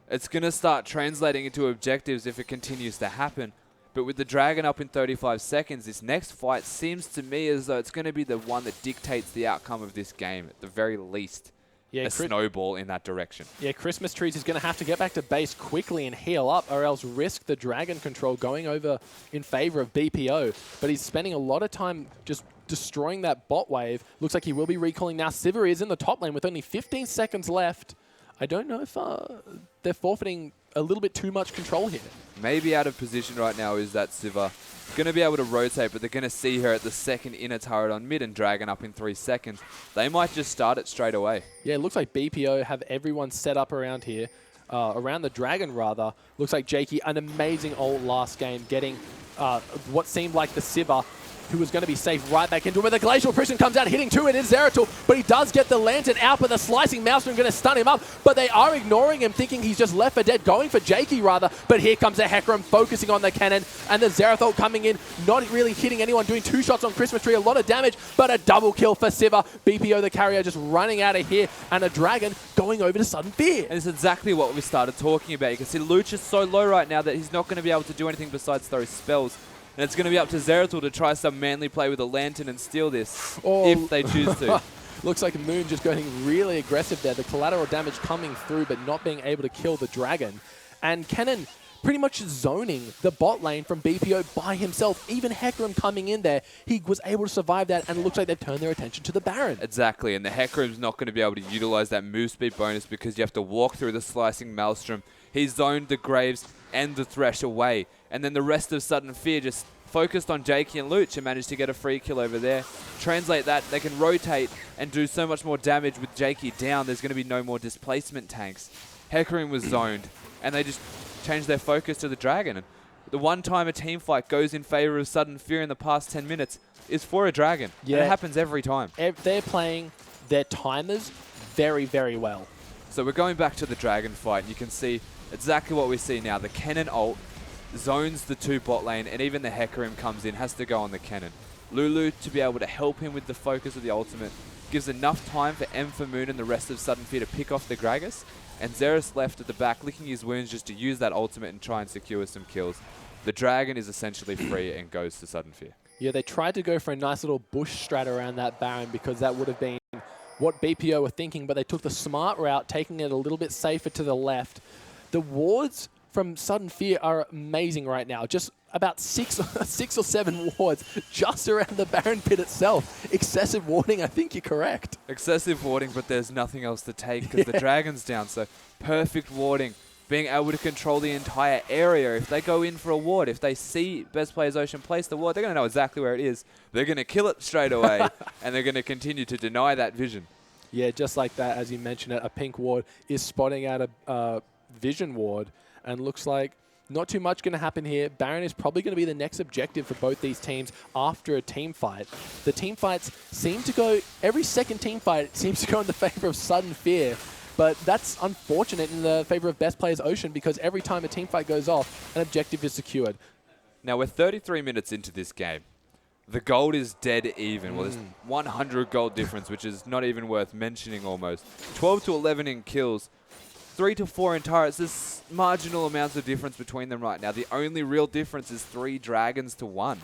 It's going to start translating into objectives if it continues to happen. But with the Dragon up in 35 seconds, this next fight seems to me as though it's going to be the one that dictates the outcome of this game, at the very least. Yeah, a snowball in that direction. Yeah, Christmas Trees is going to have to get back to base quickly and heal up, or else risk the Dragon control going over in favor of BPO. But he's spending a lot of time just destroying that bot wave. Looks like he will be recalling now. Sivir is in the top lane with only 15 seconds left. I don't know if they're forfeiting a little bit too much control here. Maybe out of position right now is that Sivir. Going to be able to rotate, but they're going to see her at the second inner turret on mid and Dragon up in 3 seconds. They might just start it straight away. Yeah, it looks like BPO have everyone set up around here. Around the Dragon, rather. Looks like Jakey, an amazing ult last game, getting what seemed like the Sivir, who was going to be safe right back into it. But the Glacial Prison comes out, hitting two. It is Zeratul, but he does get the Lantern out, but the Slicing Maelstrom going to stun him up. But they are ignoring him, thinking he's just left for dead, going for Jakey rather. But here comes the Hecarim, focusing on the cannon, and the Zeratul coming in, not really hitting anyone, doing 2 shots on Christmas Tree, a lot of damage, but a double kill for Sivir. BPO, the carrier, just running out of here, and a Dragon going over to Sudden Fear. And it's exactly what we started talking about. You can see Luch is so low right now that he's not going to be able to do anything besides throw spells. And it's going to be up to Zeratul to try some manly play with a Lantern and steal this, if they choose to. Looks like Moon just going really aggressive there. The collateral damage coming through, but not being able to kill the Dragon. And Kennen pretty much zoning the bot lane from BPO by himself. Even Hecarim coming in there, he was able to survive that, and it looks like they've turned their attention to the Baron. Exactly, and the Hecarim's not going to be able to utilize that move speed bonus because you have to walk through the Slicing Maelstrom. He zoned the Graves and the Thresh away. And then the rest of Sudden Fear just focused on Jakey and Luch and managed to get a free kill over there. Translate that, they can rotate and do so much more damage with Jakey down. There's going to be no more displacement tanks. Hecarim was zoned, and they just changed their focus to the Dragon. And the one time a team fight goes in favor of Sudden Fear in the past 10 minutes is for a Dragon. Yeah. And it happens every time. They're playing their timers very, very well. So we're going back to the Dragon fight, and you can see exactly what we see now. The Kennen ult zones the 2 bot lane, and even the Hecarim comes in, has to go on the Kennen. Lulu, to be able to help him with the focus of the ultimate, gives enough time for M for Moon and the rest of Sudden Fear to pick off the Gragas, and Xerath left at the back licking his wounds just to use that ultimate and try and secure some kills. The Dragon is essentially free and goes to Sudden Fear. Yeah, they tried to go for a nice little bush strat around that Baron because that would have been what BPO were thinking, but they took the smart route, taking it a little bit safer to the left. The wards from Sudden Fear are amazing right now. Just about 6 or 7 wards just around the Baron pit itself. Excessive warding, I think you're correct. Excessive warding, but there's nothing else to take because the Dragon's down. So perfect warding, being able to control the entire area. If they go in for a ward, if they see Best Players Ocean place the ward, they're going to know exactly where it is. They're going to kill it straight away, and they're going to continue to deny that vision. Yeah, just like that, as you mentioned it, a pink ward is spotting out a vision ward. And looks like not too much going to happen here. Baron is probably going to be the next objective for both these teams after a team fight. The team fights seem to go, every second team fight seems to go in the favor of Sudden Fear. But that's unfortunate in the favor of Best Players Ocean because every time a team fight goes off, an objective is secured. Now we're 33 minutes into this game. The gold is dead even. Well, there's 100 gold difference, which is not even worth mentioning almost. 12 to 11 in kills. 3 to 4 in turrets. There's marginal amounts of difference between them right now. The only real difference is 3 Dragons to 1.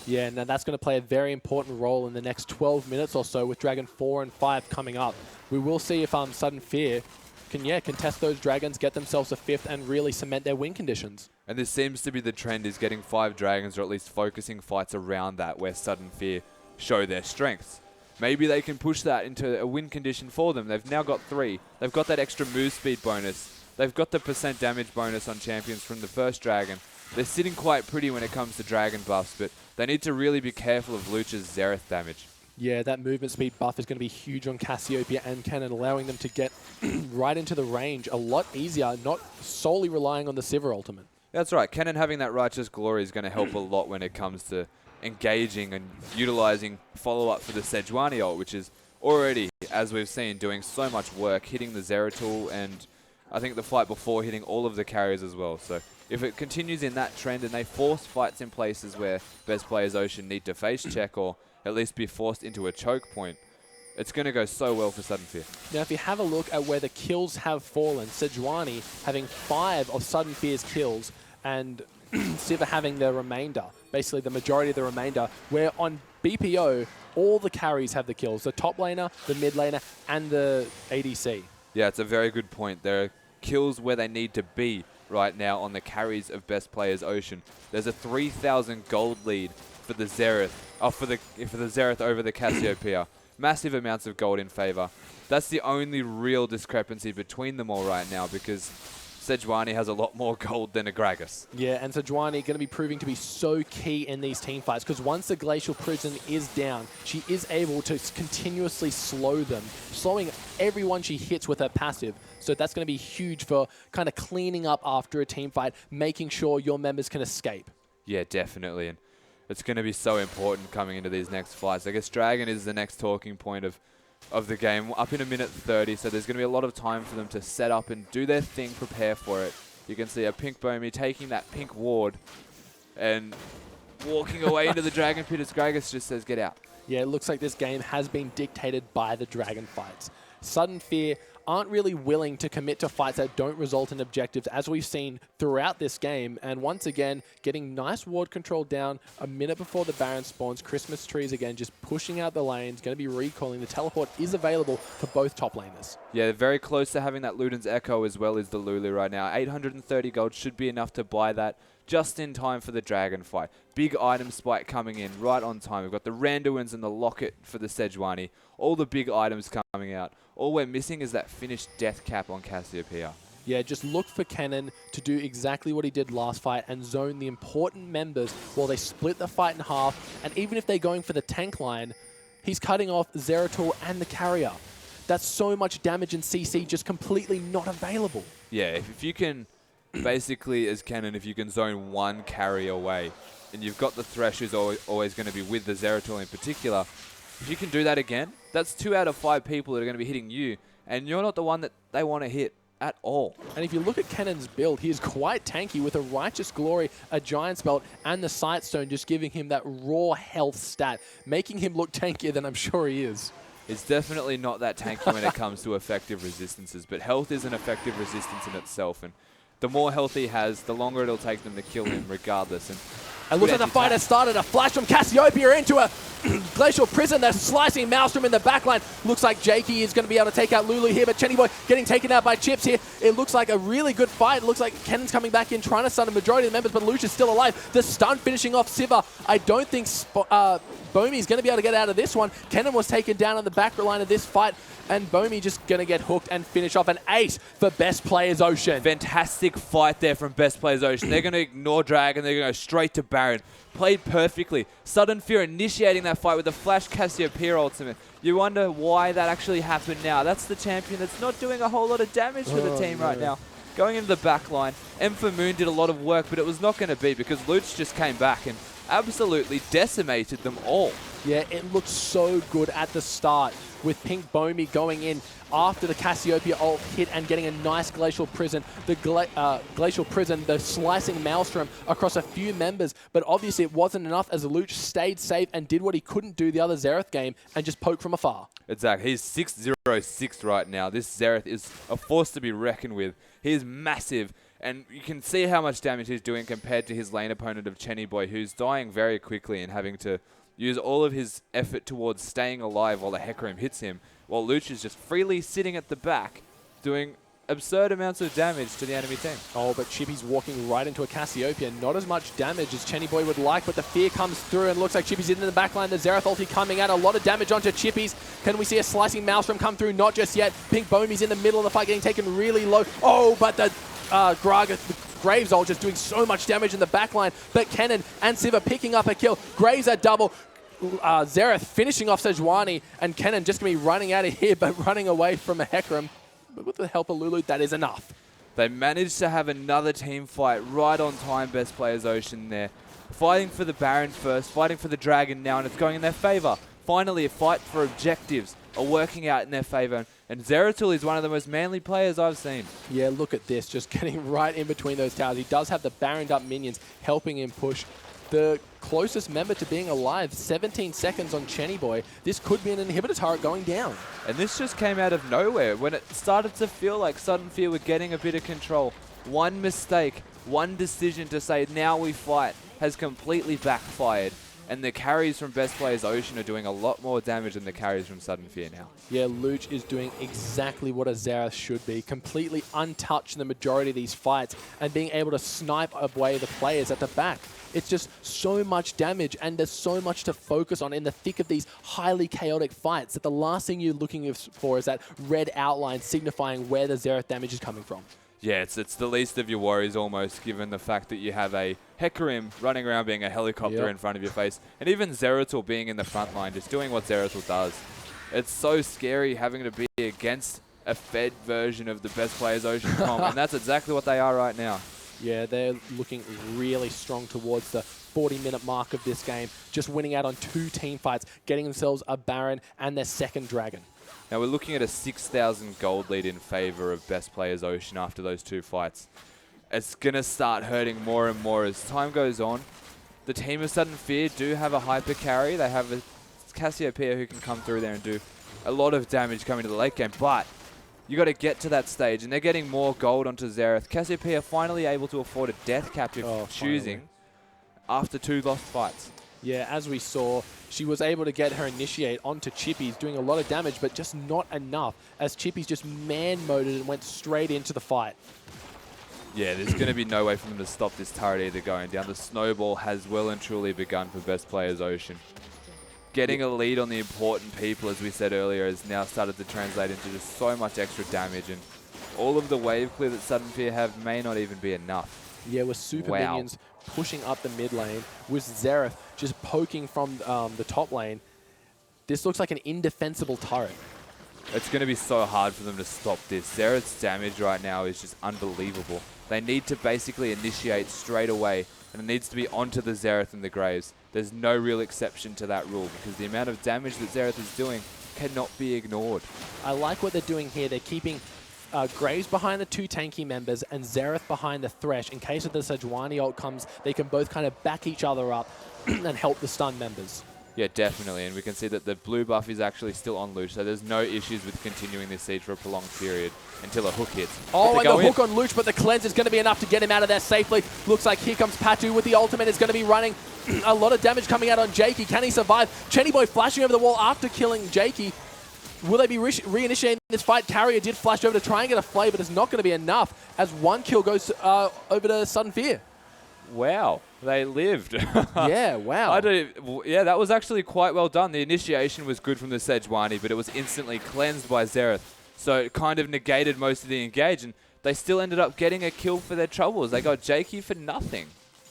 Yeah, and that's going to play a very important role in the next 12 minutes or so with Dragon 4 and 5 coming up. We will see if Sudden Fear can contest those Dragons, get themselves a 5th, and really cement their win conditions. And this seems to be the trend, is getting 5 Dragons, or at least focusing fights around that where Sudden Fear show their strengths. Maybe they can push that into a win condition for them. They've now got 3. They've got that extra move speed bonus. They've got the % damage bonus on champions from the first Dragon. They're sitting quite pretty when it comes to Dragon buffs, but they need to really be careful of Luch's Xerath damage. Yeah, that movement speed buff is going to be huge on Cassiopeia and Kennen, allowing them to get right into the range a lot easier, not solely relying on the Sivir ultimate. That's right. Kennen having that Righteous Glory is going to help a lot when it comes to engaging and utilizing follow-up for the Sejuani ult, which is already, as we've seen, doing so much work, hitting the Zeratul, and I think the fight before hitting all of the carriers as well. So if it continues in that trend and they force fights in places where best players Ocean need to face check or at least be forced into a choke point, it's going to go so well for Sudden Fear. Now, if you have a look at where the kills have fallen, Sejuani having 5 of Sudden Fear's kills and Siva having the remainder, basically the majority of the remainder, where on BPO, all the carries have the kills. The top laner, the mid laner, and the ADC. Yeah, it's a very good point. There are kills where they need to be right now on the carries of best players Ocean. There's a 3,000 gold lead for the Xerath, for the Xerath over the Cassiopeia. Massive amounts of gold in favor. That's the only real discrepancy between them all right now, because Sejuani has a lot more gold than a Gragas. Yeah, and Sejuani going to be proving to be so key in these team fights, because once the Glacial Prison is down, she is able to continuously slow them, slowing everyone she hits with her passive. So that's going to be huge for kind of cleaning up after a team fight, making sure your members can escape. Yeah, definitely. And it's going to be so important coming into these next fights. I guess Dragon is the next talking point of the game, up in a minute 30, so there's going to be a lot of time for them to set up and do their thing, prepare for it. You can see a Pink Bomi taking that pink ward and walking away into the Dragon Pit as Gragas just says, get out. Yeah, it looks like this game has been dictated by the Dragon fights. Sudden Fear aren't really willing to commit to fights that don't result in objectives, as we've seen throughout this game. And once again, getting nice ward control down a minute before the Baron spawns. Christmas trees again, just pushing out the lanes, going to be recalling. The teleport is available for both top laners. Yeah, they're very close to having that Luden's Echo as well as the Lulu right now. 830 gold should be enough to buy that just in time for the Dragon fight. Big item spike coming in right on time. We've got the Randuins and the Locket for the Sejuani. All the big items coming out. All we're missing is that finished death cap on Cassiopeia. Yeah, just look for Kennen to do exactly what he did last fight and zone the important members while they split the fight in half. And even if they're going for the tank line, he's cutting off Zeratul and the carrier. That's so much damage in CC just completely not available. Yeah, if you can, basically as Kennen, if you can zone one carrier away, and you've got the Thresh who's always going to be with the Zeratul in particular, if you can do that again, that's 2 out of 5 people that are going to be hitting you, and you're not the one that they want to hit at all. And if you look at Kennen's build, he is quite tanky with a Righteous Glory, a Giant's Belt, and the Sightstone just giving him that raw health stat, making him look tankier than I'm sure he is. It's definitely not that tanky when it comes to effective resistances, but health is an effective resistance in itself, and the more health he has, the longer it'll take them to kill him regardless. And it looks like the fight has started. A flash from Cassiopeia into a Glacial Prison. They're slicing Maelstrom in the backline. Looks like Jakey is going to be able to take out Lulu here, but Chenny Boy getting taken out by Chips here. It looks like a really good fight. It looks like Kennen's coming back in, trying to stun the majority of the members, but Lucia's still alive. The stun finishing off Siva. I don't think Bomi is going to be able to get out of this one. Kennen was taken down on the back line of this fight, and Bomi just going to get hooked and finish off an ace for Best Players Ocean. Fantastic fight there from Best Players Ocean. They're going to ignore Dragon. They're going to go straight to Baron. Played perfectly. Sudden Fear initiating that fight with the Flash Cassiopeia ultimate. You wonder why that actually happened now. That's the champion that's not doing a whole lot of damage for the team right now. Going into the back line, Moon did a lot of work, but it was not going to be because Luch just came back and absolutely decimated them all. Yeah, it looked so good at the start with Pink Bomi going in after the Cassiopeia ult hit and getting a nice Glacial Prison. The Glacial Prison, the slicing Maelstrom across a few members, but obviously it wasn't enough as Luch stayed safe and did what he couldn't do the other Xerath game and just poke from afar. Exactly. He's 6-0-6 right now. This Xerath is a force to be reckoned with. He is massive, and you can see how much damage he's doing compared to his lane opponent of Chenny Boy, who's dying very quickly and having to use all of his effort towards staying alive while the Hecarim hits him, while Luch is just freely sitting at the back doing absurd amounts of damage to the enemy team. Oh, but Chippy's walking right into a Cassiopeia. Not as much damage as Chenny Boy would like, but the fear comes through and looks like Chippy's in the backline. The Xerath ulti coming out. A lot of damage onto Chippy's. Can we see a slicing Maelstrom come through? Not just yet. Pink Bomi's in the middle of the fight, getting taken really low. Oh, but the Graves ult just doing so much damage in the backline. But Kennen and Siva picking up a kill. Graves a double. Xerath finishing off Sejuani, and Kennen just going to be running out of here, but running away from a Hecarim. But with the help of Lulu, that is enough. They managed to have another team fight right on time, Best Players Ocean there. Fighting for the Baron first, fighting for the Dragon now, and it's going in their favor. Finally, a fight for objectives are working out in their favor. And Zeratul is one of the most manly players I've seen. Yeah, look at this, just getting right in between those towers. He does have the Baroned up minions helping him push. The closest member to being alive, 17 seconds on Chenny Boy. This could be an inhibitor turret going down. And this just came out of nowhere. When it started to feel like Sudden Fear were getting a bit of control, one mistake, one decision to say, now we fight, has completely backfired. And the carries from Best Players Ocean are doing a lot more damage than the carries from Sudden Fear now. Yeah, Luch is doing exactly what a Xerath should be, completely untouched in the majority of these fights and being able to snipe away the players at the back. It's just so much damage, and there's so much to focus on in the thick of these highly chaotic fights that the last thing you're looking for is that red outline signifying where the Xerath damage is coming from. Yeah, it's the least of your worries almost, given the fact that you have a Hecarim running around being a helicopter in front of your face, and even Zeratul being in the front line, just doing what Zeratul does. It's so scary having to be against a fed version of the Best Players Ocean comp, and that's exactly what they are right now. Yeah, they're looking really strong towards the 40-minute mark of this game, just winning out on 2 team fights, getting themselves a Baron and their second Dragon. Now we're looking at a 6,000 gold lead in favor of Best Players Ocean after those 2 fights. It's going to start hurting more and more as time goes on. The team of Sudden Fear do have a hyper carry. They have a Cassiopeia who can come through there and do a lot of damage coming to the late game, but you got to get to that stage, and they're getting more gold onto Xerath. Cassiopeia finally able to afford a death cap if choosing after 2 lost fights. Yeah, as we saw, she was able to get her initiate onto Chippy's, doing a lot of damage, but just not enough, as Chippy's just man-moded and went straight into the fight. Yeah, there's going to be no way for them to stop this turret either going down. The snowball has well and truly begun for Best Players Ocean. Getting a lead on the important people, as we said earlier, has now started to translate into just so much extra damage, and all of the wave clear that Sudden Fear have may not even be enough. Yeah, with super minions pushing up the mid lane, with Xerath just poking from the top lane, this looks like an indefensible turret. It's going to be so hard for them to stop this. Xerath's damage right now is just unbelievable. They need to basically initiate straight away, and it needs to be onto the Xerath and the Graves. There's no real exception to that rule, because the amount of damage that Xerath is doing cannot be ignored. I like what they're doing here. They're keeping Graves behind the 2 tanky members and Xerath behind the Thresh. In case of the Sejuani ult comes, they can both kind of back each other up and help the stun members. Yeah, definitely. And we can see that the blue buff is actually still on Luch, so there's no issues with continuing this siege for a prolonged period until a hook hits. Oh, and the hook on Luch, but the cleanse is going to be enough to get him out of there safely. Looks like here comes Patu with the ultimate. It's going to be running a lot of damage coming out on Jakey. Can he survive? Chenny Boy flashing over the wall after killing Jakey. Will they be reinitiating this fight? Carrier did flash over to try and get a play, but it's not going to be enough as 1 kill goes over to Sudden Fear. Wow, they lived. Yeah, wow. Yeah, that was actually quite well done. The initiation was good from the Sejuani, but it was instantly cleansed by Xerath. So it kind of negated most of the engage, and they still ended up getting a kill for their troubles. They got Jakey for nothing.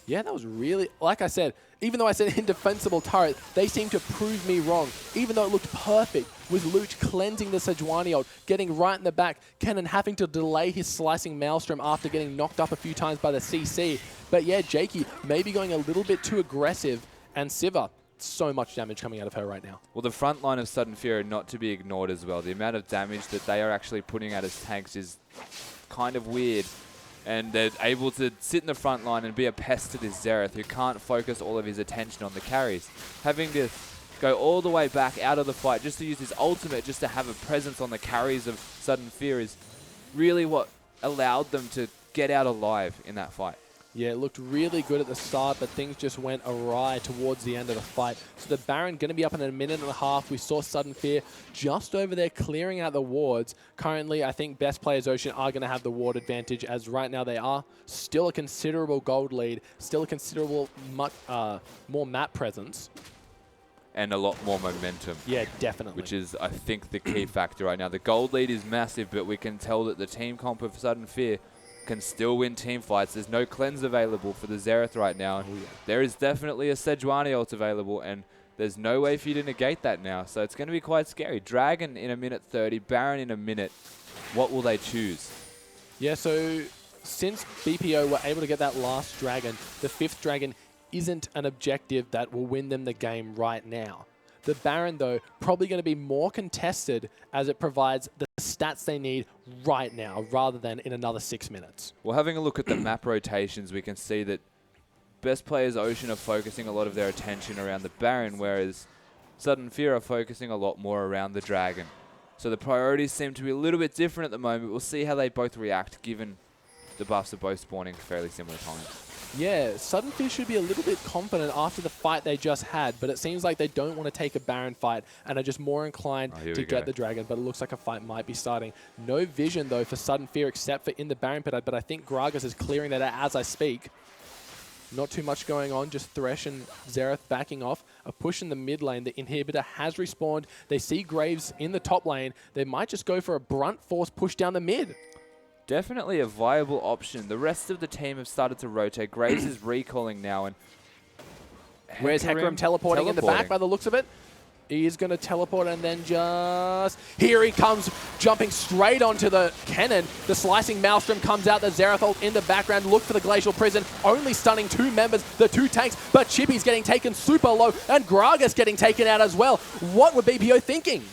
Yeah, that was really, like I said, even though I said indefensible turret, they seemed to prove me wrong. Even though it looked perfect with Luch cleansing the Sejuani ult, getting right in the back, Kennen having to delay his slicing Maelstrom after getting knocked up a few times by the CC. But yeah, Jakey maybe going a little bit too aggressive, and Siva, so much damage coming out of her right now. Well, the front line of Sudden Fear are not to be ignored as well. The amount of damage that they are actually putting out as tanks is kind of weird. And they're able to sit in the front line and be a pest to this Xerath, who can't focus all of his attention on the carries. Having to go all the way back out of the fight just to use his ultimate, just to have a presence on the carries of Sudden Fear, is really what allowed them to get out alive in that fight. Yeah, it looked really good at the start, but things just went awry towards the end of the fight. So the Baron going to be up in a minute and a half. We saw Sudden Fear just over there clearing out the wards. Currently, I think Best Players Ocean are going to have the ward advantage, as right now they are still a considerable gold lead, still a considerable more map presence. And a lot more momentum. Yeah, definitely. Which is, I think, the key factor right now. The gold lead is massive, but we can tell that the team comp of Sudden Fear can still win team fights. There's no cleanse available for the Xerath right now. There is definitely a Sejuani ult available, and there's no way for you to negate that now. So it's going to be quite scary. Dragon in a minute 30, Baron in a minute. What will they choose? Yeah, so since BPO were able to get that last dragon, the 5th dragon isn't an objective that will win them the game right now. The Baron, though, probably going to be more contested as it provides the stats they need right now rather than in another 6 minutes. Well, having a look at the map rotations, we can see that best players Ocean are focusing a lot of their attention around the Baron, whereas Sudden Fear are focusing a lot more around the Dragon. So the priorities seem to be a little bit different at the moment. We'll see how they both react given the buffs are both spawning fairly similar times. Yeah, Sudden Fear should be a little bit confident after the fight they just had, but it seems like they don't want to take a Baron fight and are just more inclined to get the Dragon, but it looks like a fight might be starting. No vision, though, for Sudden Fear except for in the Baron pit, but I think Gragas is clearing that out as I speak. Not too much going on, just Thresh and Xerath backing off. A push in the mid lane. The inhibitor has respawned. They see Graves in the top lane. They might just go for a brunt force push down the mid. Definitely a viable option. The rest of the team have started to rotate. Graves is recalling now. And where's Hecarim teleporting in the back by the looks of it? He is going to teleport and then just... Here he comes, jumping straight onto the cannon. The slicing Maelstrom comes out. The Xerath ult in the background. Look for the Glacial Prison. Only stunning 2 members, the 2 tanks. But Chippy's getting taken super low and Gragas getting taken out as well. What were BPO thinking?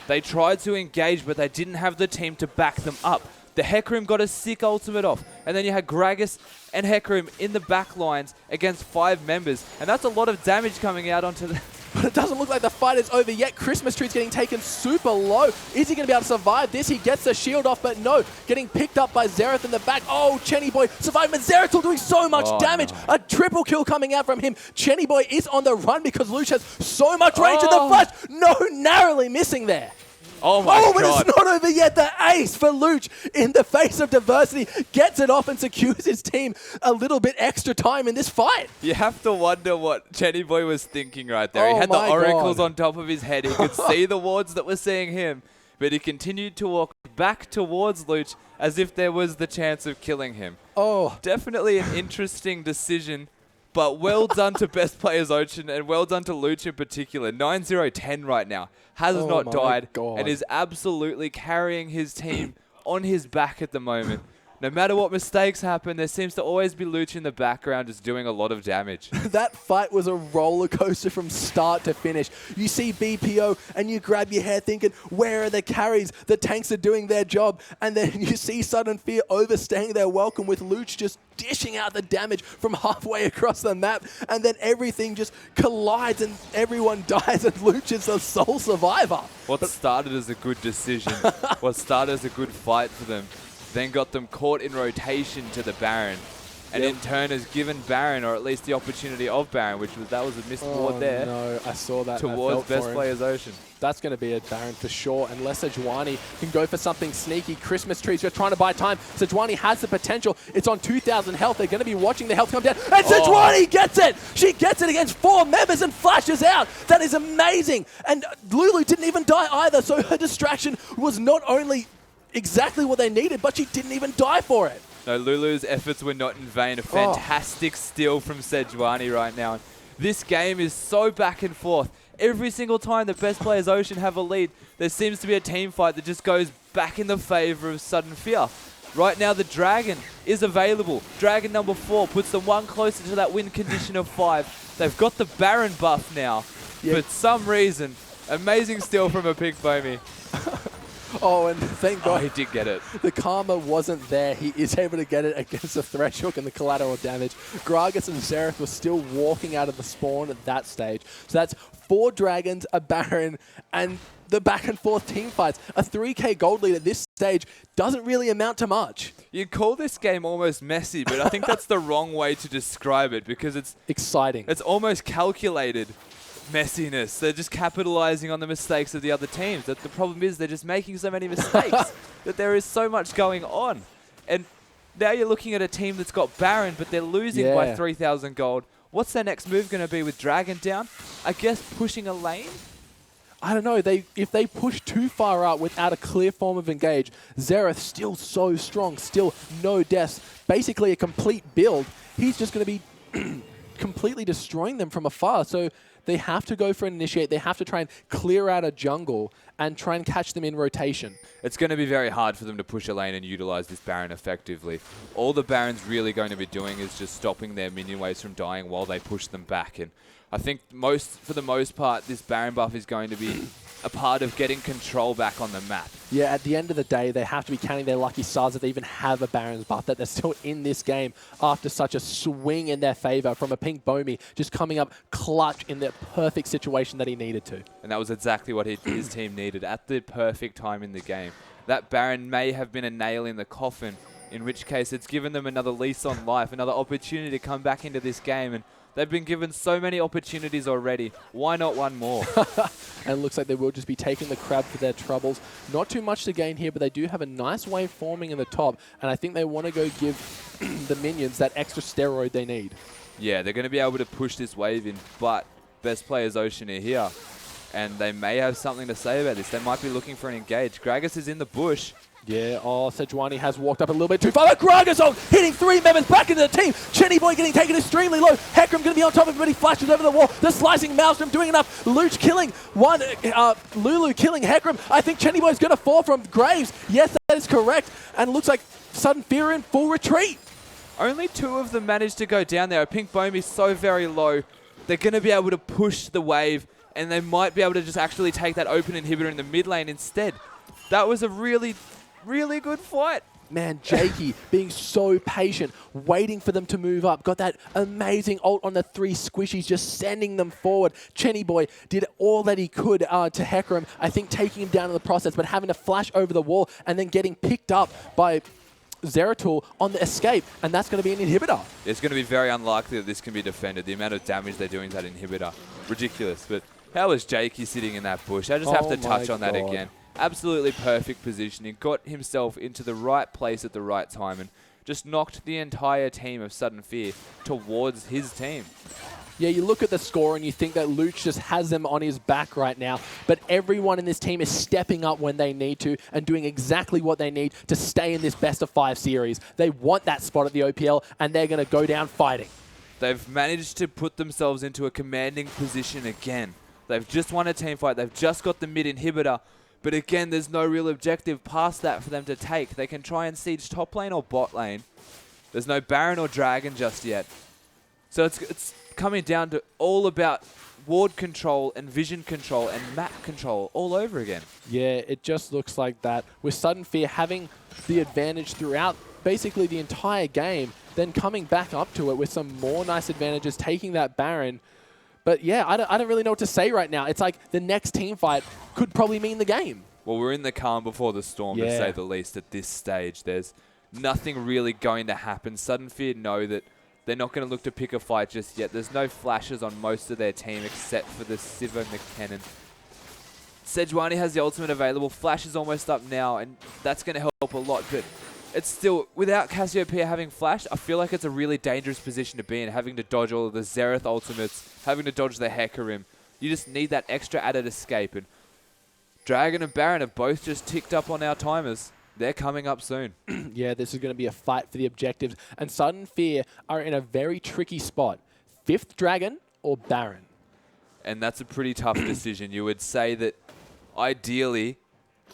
They tried to engage, but they didn't have the team to back them up. The Hecarim got a sick ultimate off. And then you had Gragas and Hecarim in the back lines against 5 members. And that's a lot of damage coming out onto the... But it doesn't look like the fight is over yet. Christmas Tree's getting taken super low. Is he going to be able to survive this? He gets the shield off, but no. Getting picked up by Xerath in the back. Oh, Chenny Boy survived, but Xerath still doing so much damage. No. A triple kill coming out from him. Chenny Boy is on the run because Luch has so much range in the flash. No, narrowly missing there. Oh my God. But it's not over yet. The ace for Luch in the face of diversity gets it off and secures his team a little bit extra time in this fight. You have to wonder what Chenny Boy was thinking right there. He had the oracles on top of his head. He could see the wards that were seeing him, but he continued to walk back towards Luch as if there was the chance of killing him. Oh, definitely an interesting decision. But well done to best players Ocean and well done to Luch in particular. 9-0-10 right now. Has not died and is absolutely carrying his team on his back at the moment. No matter what mistakes happen, there seems to always be Luch in the background just doing a lot of damage. That fight was a roller coaster from start to finish. You see BPO and you grab your hair thinking, where are the carries? The tanks are doing their job. And then you see Sudden Fear overstaying their welcome with Luch just dishing out the damage from halfway across the map. And then everything just collides and everyone dies and Luch is the sole survivor. What started as a good decision, what started as a good fight for them, then got them caught in rotation to the Baron, and in turn has given Baron, or at least the opportunity of Baron, that was a missed ward there. No, I saw that. Towards best players Ocean. That's going to be a Baron for sure, unless Sejuani can go for something sneaky. Christmas Tree's just trying to buy time. Sejuani has the potential. It's on 2,000 health. They're going to be watching the health come down. And Sejuani gets it! She gets it against 4 members and flashes out. That is amazing. And Lulu didn't even die either, so her distraction was not only exactly what they needed, but she didn't even die for it. No, Lulu's efforts were not in vain. A fantastic steal from Sejuani right now. This game is so back and forth. Every single time the best players Ocean have a lead, there seems to be a team fight that just goes back in the favor of Sudden Fear. Right now, the Dragon is available. Dragon number 4 puts them one closer to that win condition of 5. They've got the Baron buff now. For some reason, amazing steal from EpicSkillshot. Oh, and thank God he did get it. The karma wasn't there. He is able to get it against the Thresh Hook and the collateral damage. Gragas and Xerath were still walking out of the spawn at that stage. So that's 4 Dragons, a Baron, and the back and forth team fights. A 3k gold lead at this stage doesn't really amount to much. You'd call this game almost messy, but I think that's the wrong way to describe it because it's exciting. It's almost calculated messiness. They're just capitalizing on the mistakes of the other teams. The problem is they're just making so many mistakes that there is so much going on. And now you're looking at a team that's got Baron, but they're losing by 3,000 gold. What's their next move going to be with Dragon down? I guess pushing a lane? I don't know. If they push too far out without a clear form of engage, Xerath still so strong, still no deaths, basically a complete build. He's just going to be completely destroying them from afar. So they have to go for an initiate. They have to try and clear out a jungle and try and catch them in rotation. It's going to be very hard for them to push a lane and utilize this Baron effectively. All the Baron's really going to be doing is just stopping their minion waves from dying while they push them back. And I think for the most part, this Baron buff is going to be a part of getting control back on the map. Yeah, at the end of the day, they have to be counting their lucky stars that they even have a Baron's buff, that they're still in this game after such a swing in their favor from a Pink Bomi just coming up clutch in the perfect situation that he needed to. And that was exactly what his team needed at the perfect time in the game. That Baron may have been a nail in the coffin, in which case it's given them another lease on life, another opportunity to come back into this game. And they've been given so many opportunities already. Why not one more? And it looks like they will just be taking the crab for their troubles. Not too much to gain here, but they do have a nice wave forming in the top. And I think they want to go give the minions that extra steroid they need. Yeah, they're going to be able to push this wave in, but best players Oceanic here. And they may have something to say about this. They might be looking for an engage. Gragas is in the bush. Yeah, Sejuani has walked up a little bit too far. But Gragas hitting 3 members back into the team. Chenny Boy getting taken extremely low. Hecarim going to be on top of him, but he flashes over the wall. The slicing Maelstrom doing enough. Luch killing one. Lulu killing Hecarim. I think Chenny Boy's going to fall from Graves. Yes, that is correct. And it looks like Sudden Fear in full retreat. Only 2 of them managed to go down there. Pink Bomi is so very low. They're going to be able to push the wave, and they might be able to just actually take that open inhibitor in the mid lane instead. That was a really good fight. Man, Jakey being so patient, waiting for them to move up. Got that amazing ult on the 3 squishies, just sending them forward. Chenny Boy did all that he could to Hecarim, I think taking him down in the process, but having to flash over the wall and then getting picked up by Zeratul on the escape, and that's going to be an inhibitor. It's going to be very unlikely that this can be defended. The amount of damage they're doing to that inhibitor, ridiculous. But how is Jakey sitting in that bush? I just have to touch on that again. Absolutely perfect positioning, got himself into the right place at the right time and just knocked the entire team of Sudden Fear towards his team. Yeah, you look at the score and you think that Luch just has them on his back right now, but everyone in this team is stepping up when they need to and doing exactly what they need to stay in this best-of-5 series. They want that spot at the OPL, and they're going to go down fighting. They've managed to put themselves into a commanding position again. They've just won a team fight. They've just got the mid inhibitor. But again, there's no real objective past that for them to take. They can try and siege top lane or bot lane. There's no Baron or Dragon just yet. So it's coming down to all about ward control and vision control and map control all over again. Yeah, it just looks like that. With Sudden Fear having the advantage throughout basically the entire game, then coming back up to it with some more nice advantages, taking that Baron. But yeah, I don't really know what to say right now. It's like the next team fight could probably mean the game. Well, we're in the calm before the storm, to say the least, at this stage. There's nothing really going to happen. Sudden Fear know that they're not going to look to pick a fight just yet. There's no flashes on most of their team except for the Siva McKinnon. Sejuani has the ultimate available. Flash is almost up now, and that's going to help a lot. But it's still, without Cassiopeia having Flash, I feel like it's a really dangerous position to be in, having to dodge all of the Xerath ultimates, having to dodge the Hecarim. You just need that extra added escape. And Dragon and Baron have both just ticked up on our timers. They're coming up soon. Yeah, this is going to be a fight for the objectives. And Sudden Fear are in a very tricky spot. 5th Dragon or Baron? And that's a pretty tough decision. You would say that ideally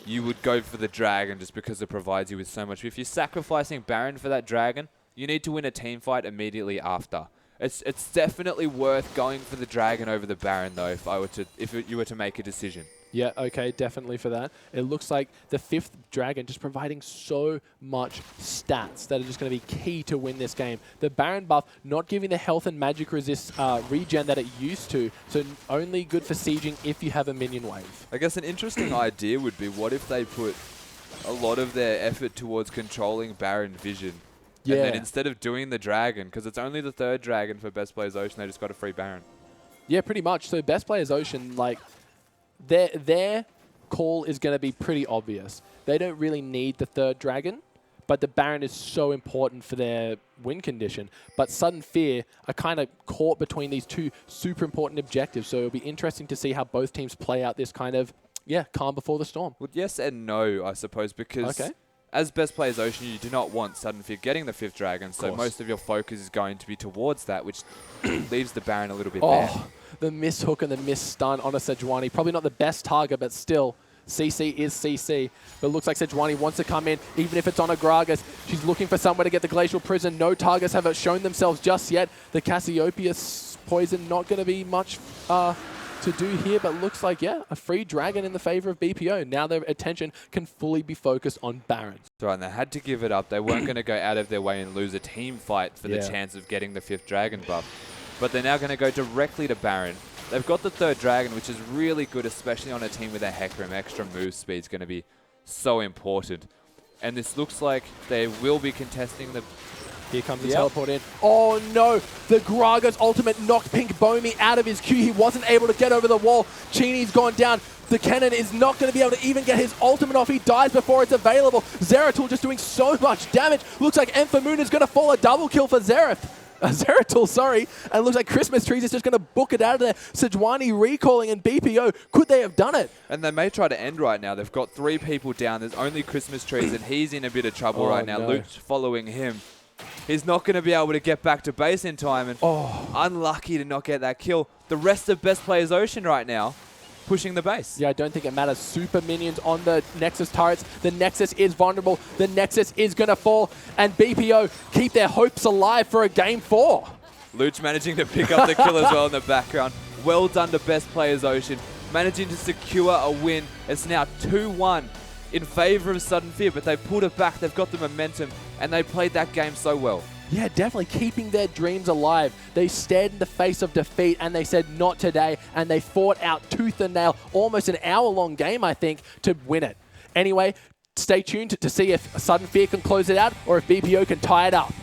you would go for the Dragon just because it provides you with so much. But if you're sacrificing Baron for that Dragon, you need to win a team fight immediately after. It's definitely worth going for the Dragon over the Baron, though, if you were to make a decision. Yeah, okay, definitely for that. It looks like the 5th Dragon just providing so much stats that are just going to be key to win this game. The Baron buff not giving the health and magic resist regen that it used to, so only good for sieging if you have a minion wave. I guess an interesting idea would be, what if they put a lot of their effort towards controlling Baron vision? Yeah. And then instead of doing the Dragon, because it's only the 3rd Dragon for Best Players Ocean, they just got a free Baron. Yeah, pretty much. So Best Players Ocean, like, their call is going to be pretty obvious. They don't really need the 3rd Dragon, but the Baron is so important for their win condition. But Sudden Fear are kind of caught between these 2 super important objectives, so it'll be interesting to see how both teams play out this kind of, calm before the storm. Well, yes and no, I suppose, because as Best Players Ocean, you do not want Sudden Fear getting the 5th Dragon, so most of your focus is going to be towards that, which leaves the Baron a little bit there. the miss hook and the miss stun on a Sejuani. Probably not the best target, but still, CC is CC. But it looks like Sejuani wants to come in, even if it's on a Gragas. She's looking for somewhere to get the Glacial Prison. No targets have shown themselves just yet. The Cassiopeia poison not going to be much to do here, but looks like, yeah, a free dragon in the favor of BPO. Now their attention can fully be focused on Baron. That's right, and they had to give it up. They weren't going to go out of their way and lose a team fight for the chance of getting the 5th dragon buff. But they're now going to go directly to Baron. They've got the 3rd dragon, which is really good, especially on a team with a Hecarim. Extra move speed is going to be so important. And this looks like they will be contesting the... Here comes the teleport in. Oh no! The Gragas ultimate knocked Pink Bomi out of his Q. He wasn't able to get over the wall. Chini's gone down. The cannon is not going to be able to even get his ultimate off. He dies before it's available. Zeratul just doing so much damage. Looks like Emphamoon is going to fall a double kill for Zeratul, sorry. And it looks like Christmas Trees is just going to book it out of there. Sejuani recalling and BPO. Could they have done it? And they may try to end right now. They've got 3 people down. There's only Christmas Trees, and he's in a bit of trouble right now. No. Luke's following him. He's not going to be able to get back to base in time, and unlucky to not get that kill. The rest of best players Ocean right now pushing the base. Yeah, I don't think it matters. Super minions on the Nexus turrets. The Nexus is vulnerable. The Nexus is going to fall, and BPO keep their hopes alive for a game 4. Luch managing to pick up the kill as well in the background. Well done to best players Ocean, managing to secure a win. It's now 2-1 in favor of Sudden Fear, but they've pulled it back. They've got the momentum, and they played that game so well. Yeah, definitely keeping their dreams alive. They stared in the face of defeat, and they said, not today, and they fought out tooth and nail, almost an hour-long game, I think, to win it. Anyway, stay tuned to see if Sudden Fear can close it out or if BPO can tie it up.